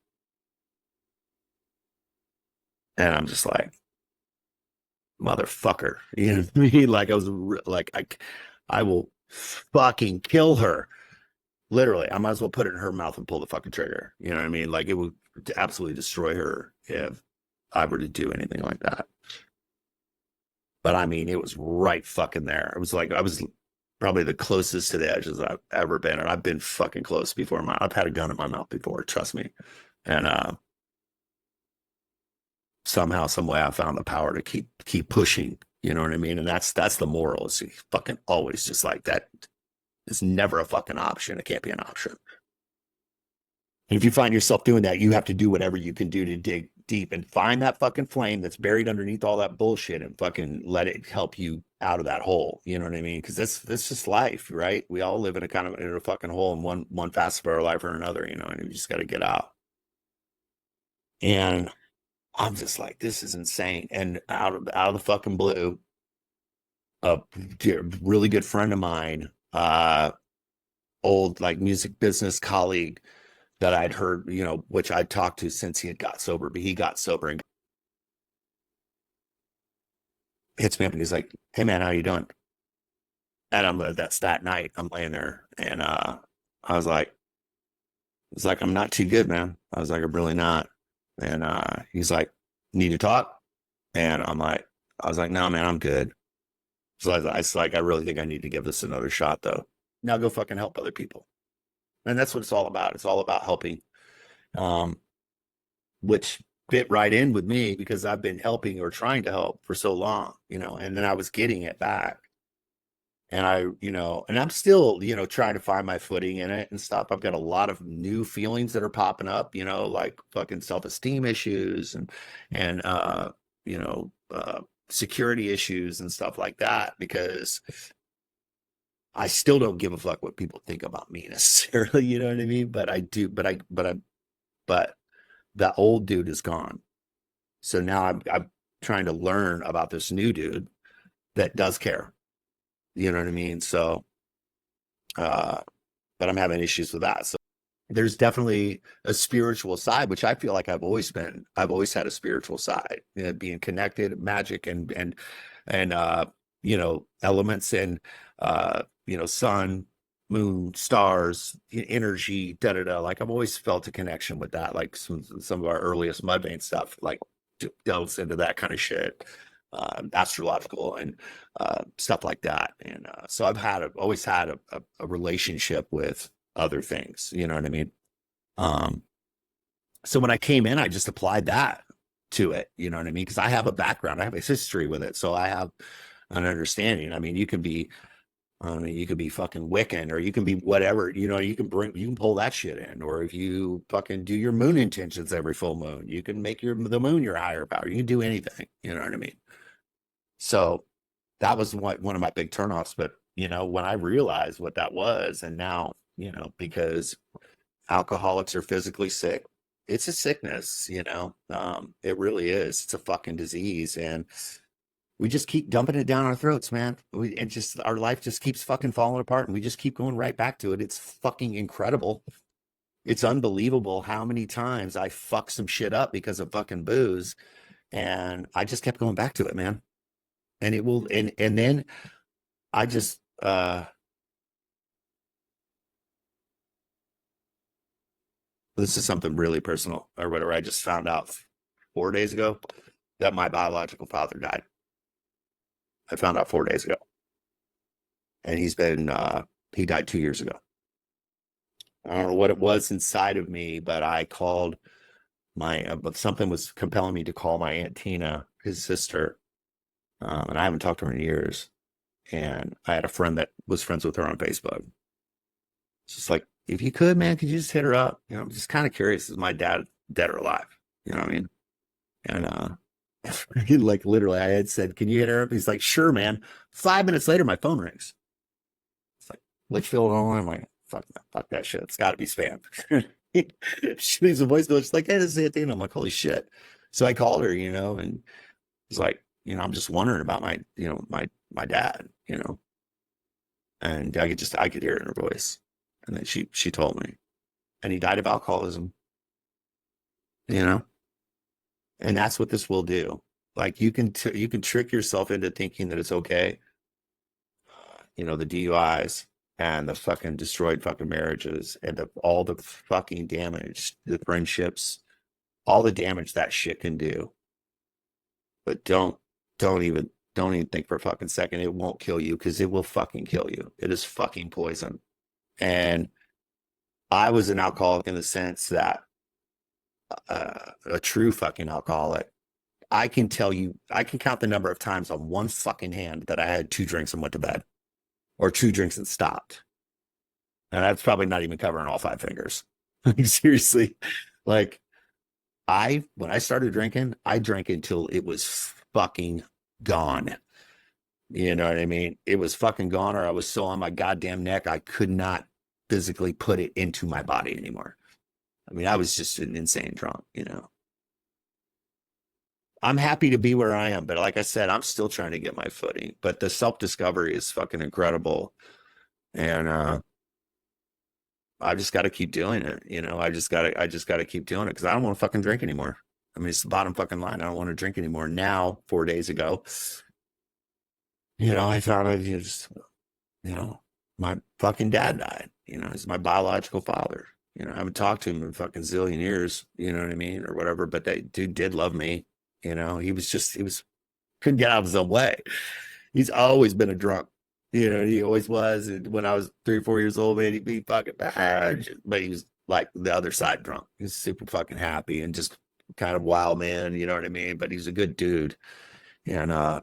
motherfucker. You know what I mean? Like I will fucking kill her. Literally, I might as well put it in her mouth and pull the fucking trigger. You know what I mean? Like it would absolutely destroy her if I were to do anything like that. But I mean, it was right fucking there. It was like I was probably the closest to the edges I've ever been, and I've been fucking close before. I've had a gun in my mouth before, trust me. And somehow, some way, I found the power to keep pushing. You know what I mean? And that's the moral. Is fucking always just like that. It's never a fucking option. It can't be an option. And if you find yourself doing that, you have to do whatever you can do to dig deep and find that fucking flame that's buried underneath all that bullshit and fucking let it help you out of that hole. You know what I mean? Because that's just life, right? We all live in a fucking hole in one facet of our life or another, and you just got to get out. And I'm just like, this is insane. And out of the fucking blue, a really good friend of mine, old like music business colleague that I'd heard, which I'd talked to since he had got sober, but he got sober and hits me up and he's like, "Hey man, how you doing?" And that's that night. I'm laying there and I was like, I'm not too good, man. I was like, I'm really not. And he's like, "Need to talk?" And I was like, "No, man, I'm good." So I really think I need to give this another shot though. Now go fucking help other people. And that's what it's all about. It's all about helping. Which fit right in with me because I've been helping or trying to help for so long, and then I was getting it back. And and I'm still, trying to find my footing in it and stuff. I've got a lot of new feelings that are popping up, like fucking self-esteem issues and security issues and stuff like that, because I still don't give a fuck what people think about me necessarily, you know what I mean? But I do, but that old dude is gone. So now I'm trying to learn about this new dude that does care. You know what I mean? So, but I'm having issues with that. So there's definitely a spiritual side, which I feel like I've always had a spiritual side, being connected, magic and elements and, sun, moon, stars, energy, da da da. Like I've always felt a connection with that. Like some of our earliest Mudvayne stuff, like delves into that kind of shit, astrological and stuff like that. And so always had a relationship with other things. You know what I mean? So when I came in, I just applied that to it. You know what I mean? Because I have a background, I have a history with it, so I have an understanding. I mean, you can be fucking Wiccan, or you can be whatever, you can pull that shit in. Or if you fucking do your moon intentions every full moon, you can make the moon your higher power. You can do anything, you know what I mean? So that was one of my big turnoffs. But, when I realized what that was, and now, because alcoholics are physically sick, it's a sickness, it really is. It's a fucking disease. And we just keep dumping it down our throats, man. Our life just keeps fucking falling apart, and we just keep going right back to it. It's fucking incredible. It's unbelievable how many times I fuck some shit up because of fucking booze, and I just kept going back to it, man. And it will, and then I just, this is something really personal or whatever. I just found out 4 days ago that my biological father died. I found out 4 days ago, and he died 2 years ago. I don't know what it was inside of me, but I called but something was compelling me to call my Aunt Tina, his sister. And I haven't talked to her in years. And I had a friend that was friends with her on Facebook. It's just like, if you could, man, could you just hit her up? I'm just kind of curious, is my dad dead or alive? You know what I mean? And like literally I had said, can you hit her up? He's like, sure, man. 5 minutes later, my phone rings. It's like, Litchfield on. I'm like, fuck that shit. It's got to be spam. She leaves a voicemail. She's like, hey, this is Anthony. I'm like, holy shit. So I called her, and it's like, I'm just wondering about my dad, and I could hear it in her voice. And then she told me, and he died of alcoholism, and that's what this will do. Like you can trick yourself into thinking that it's okay. The DUIs and the fucking destroyed fucking marriages and all the fucking damage, the friendships, all the damage that shit can do. But don't even think for a fucking second it won't kill you, because it will fucking kill you. It is fucking poison. And I was an alcoholic in the sense that a true fucking alcoholic, I can count the number of times on one fucking hand that I had 2 drinks and went to bed, or 2 drinks and stopped. And that's probably not even covering all 5 fingers. Seriously. Like when I started drinking, I drank until it was fucking gone. You know what I mean? It was fucking gone, or I was so on my goddamn neck, I could not physically put it into my body anymore. I mean, I was just an insane drunk, I'm happy to be where I am, but like I said, I'm still trying to get my footing. But the self-discovery is fucking incredible. And I just got to keep doing it. I just got to keep doing it, because I don't want to fucking drink anymore. I mean, it's the bottom fucking line. I don't want to drink anymore. Now, 4 days ago, I found out, my fucking dad died. He's my biological father. I haven't talked to him in fucking zillion years, you know what I mean? Or whatever. But that dude did love me. He couldn't get out of his own way. He's always been a drunk. He always was. And when I was 3 or 4 years old, man, he'd be fucking bad. But he was like the other side drunk. He's super fucking happy and just kind of wild man, you know what I mean? But he's a good dude. And I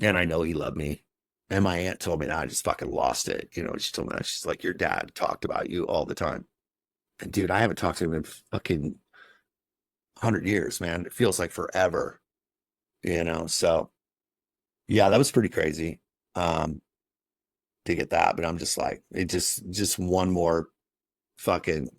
know he loved me. And my aunt told me that I just fucking lost it. She told me that. She's like, your dad talked about you all the time. And dude, I haven't talked to him in fucking 100 years, man. It feels like forever. So yeah, that was pretty crazy. To get that, but I'm just like, it just one more fucking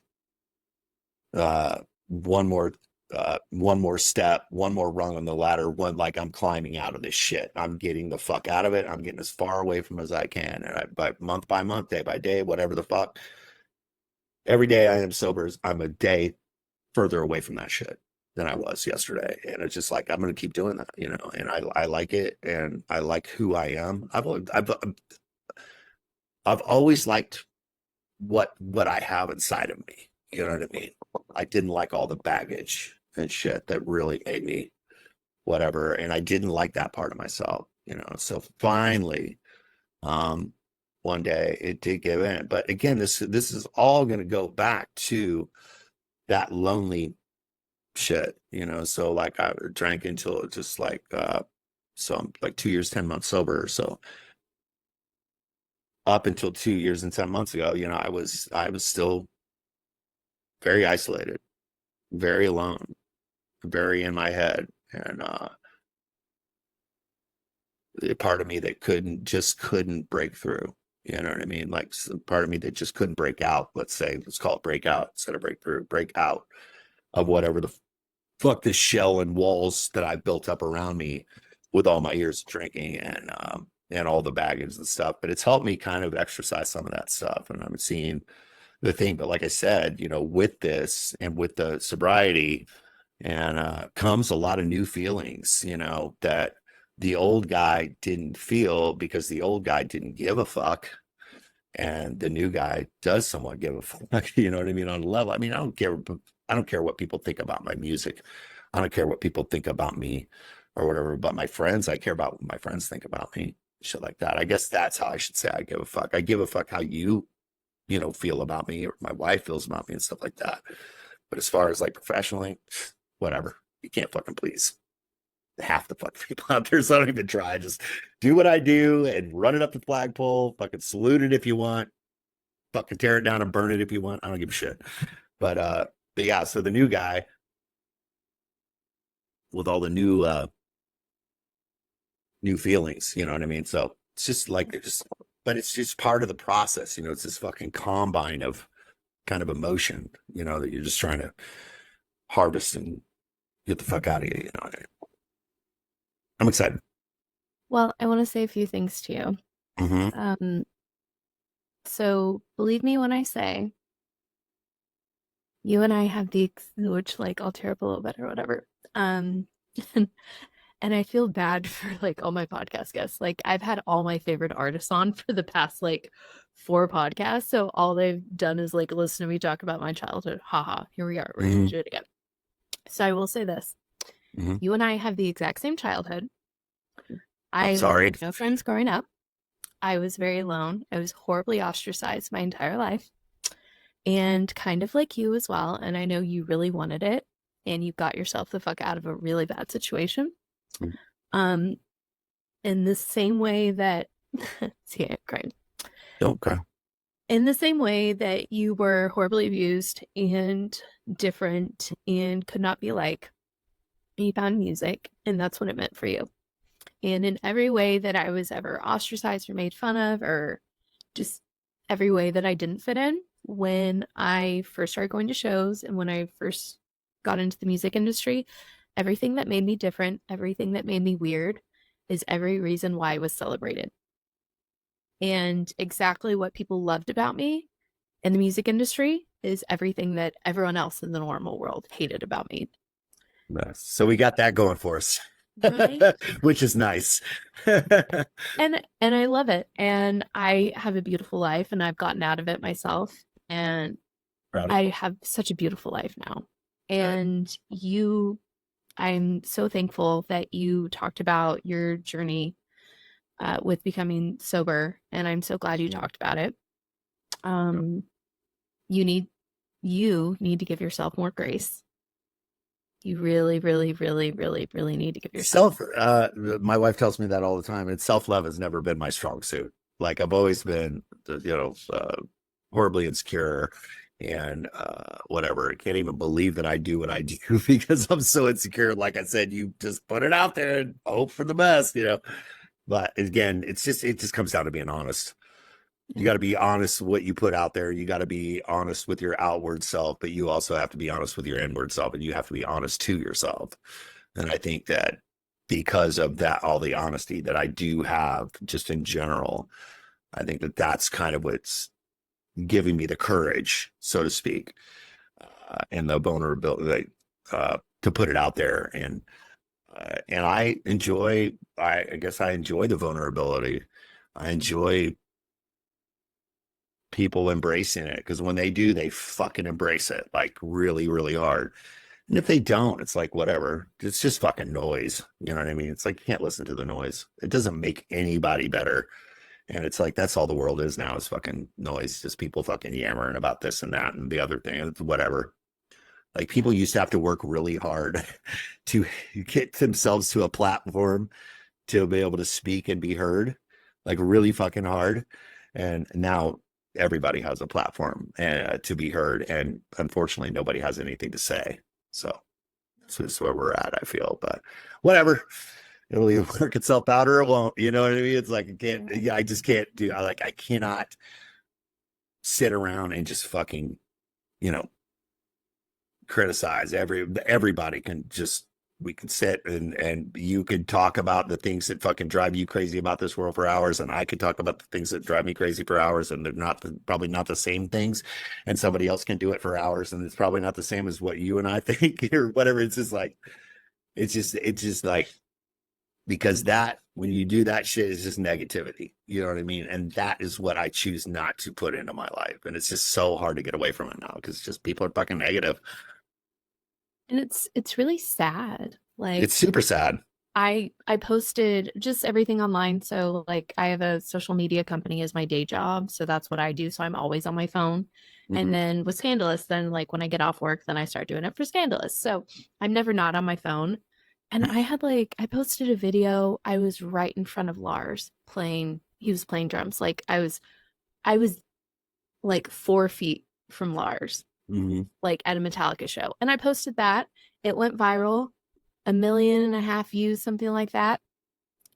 one more step, one more rung on the ladder, like I'm climbing out of this shit. I'm getting the fuck out of it. I'm getting as far away from as I can. And by month, day by day, whatever the fuck, every day I am sober, I'm a day further away from that shit than I was yesterday. And it's just like, I'm going to keep doing that, and I like it. And I like who I am. I've always liked what I have inside of me. You know what I mean? I didn't like all the baggage and shit that really made me whatever. And I didn't like that part of myself, So finally, one day it did give in. But again, this is all going to go back to that lonely shit, So like I drank until just like, so I'm like 2 years, 10 months sober. So up until 2 years and 10 months ago, I was still very isolated, very alone, very in my head. And a part of me that couldn't break through. You know what I mean? Like some part of me that just couldn't break out. Let's call it break out instead of break through, break out of whatever the fuck this shell and walls that I built up around me with all my years of drinking and all the baggage and stuff. But it's helped me kind of exercise some of that stuff. And I'm seeing the thing. But like I said, with this and with the sobriety and comes a lot of new feelings, that the old guy didn't feel, because the old guy didn't give a fuck. And the new guy does somewhat give a fuck, you know what I mean, on a level. I mean, I don't care what people think about my music. I don't care what people think about me or whatever, but my friends, I care about what my friends think about me, shit like that. I guess that's how I should say I give a fuck. I give a fuck how you know, feel about me or my wife feels about me and stuff like that. But as far as like professionally, whatever. You can't fucking please half the fucking people out there, so I don't even try. Just do what I do and run it up the flagpole. Fucking salute it if you want. Fucking tear it down and burn it if you want. I don't give a shit. But yeah, so the new guy with all the new feelings, you know what I mean? So it's just like but it's just part of the process, you know. It's this fucking combine of kind of emotion, you know, that you're just trying to harvest and get the fuck out of you, you know. I'm excited. Well, I want to say a few things to you. Mm-hmm. So believe me when I say you and I have the which like I'll tear up a little bit or whatever. And I feel bad for like all my podcast guests. Like I've had all my favorite artists on for the past like 4 podcasts. So all they've done is like listen to me talk about my childhood. Haha, here we are. We're gonna do it again. So I will say this. You and I have the exact same childhood. I had no friends growing up. I was very alone. I was horribly ostracized my entire life. And kind of like you as well. And I know you really wanted it. And you got yourself the fuck out of a really bad situation. In the same way that see, I'm crying. Don't cry. In the same way that you were horribly abused and different and could not be like, you found music, and that's what it meant for you. And in every way that I was ever ostracized or made fun of, or just every way that I didn't fit in, when I first started going to shows and when I first got into the music industry, everything that made me different, everything that made me weird is every reason why I was celebrated. And exactly what people loved about me in the music industry is everything that everyone else in the normal world hated about me. So we got that going for us. Right? Which is nice. and I love it. And I have a beautiful life and I've gotten out of it myself. And I have such a beautiful life now. And I'm so thankful that you talked about your journey with becoming sober. And I'm so glad you talked about it. You need to give yourself more grace. You really, really, really, really, really need to give yourself my wife tells me that all the time. And self-love has never been my strong suit. Like I've always been, horribly insecure and whatever. I can't even believe that I do what I do because I'm so insecure. Like I said, you just put it out there and hope for the best, you know. But again, it just comes down to being honest. You got to be honest with what you put out there. You got to be honest with your outward self, but you also have to be honest with your inward self, and you have to be honest to yourself. And I think that because of that, all the honesty that I do have just in general, I think that that's kind of what's giving me the courage, so to speak, and the vulnerability to put it out there. And I guess I enjoy the vulnerability. I enjoy people embracing it, because when they do, they fucking embrace it like really, really hard. And if they don't, it's like whatever. It's just fucking noise. You know what I mean? It's like you can't listen to the noise. It doesn't make anybody better. And it's like that's all the world is now, is fucking noise. Just people fucking yammering about this and that and the other thing. It's whatever. Like people used to have to work really hard to get themselves to a platform to be able to speak and be heard, like really fucking hard. And now everybody has a platform to be heard. And unfortunately, nobody has anything to say. So this is where we're at, I feel. But whatever. It'll either work itself out or it won't. You know what I mean? It's like I just can't do. I cannot sit around and just fucking, criticize everybody. We can sit and you could talk about the things that fucking drive you crazy about this world for hours, and I could talk about the things that drive me crazy for hours, and they're probably not the same things, and somebody else can do it for hours, and it's probably not the same as what you and I think or whatever. It's just like because that, when you do that shit, is just negativity. You know what I mean? And that is what I choose not to put into my life. And it's just so hard to get away from it now because it's just people are fucking negative. And it's really sad. Like, It's super sad. I posted just everything online. So like I have a social media company as my day job. So that's what I do. So I'm always on my phone. And Mhm. then with Scandalous, then like when I get off work, then I start doing it for Scandalous. So I'm never not on my phone. And I posted a video. I was right in front of Lars playing, he was playing drums. Like I was like 4 feet from Lars, Mhm. like at a Metallica show. And I posted that. It went viral, 1.5 million views, something like that.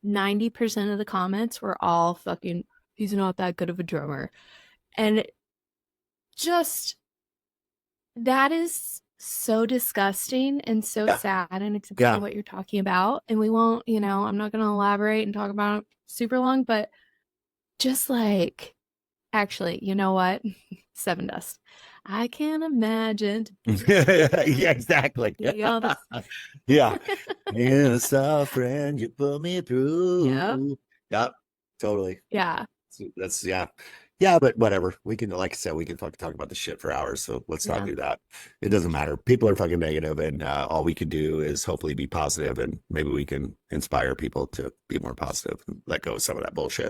90% of the comments were all fucking, he's not that good of a drummer. And just, that is so disgusting and so Yeah. sad and exactly Yeah. what you're talking about. And we won't, I'm not going to elaborate and talk about it super long, but just like, actually, you know what? Seven Dust. I can't imagine. Yeah, exactly. Yeah, Yeah. Yeah, friend, you put me through. yeah, Yep, totally. yeah, That's yeah. Yeah, but whatever. We can, like I said, we can fucking talk about this shit for hours. So let's not yeah. do that. It doesn't matter. People are fucking negative, and all we can do is hopefully be positive, and maybe we can inspire people to be more positive and let go of some of that bullshit.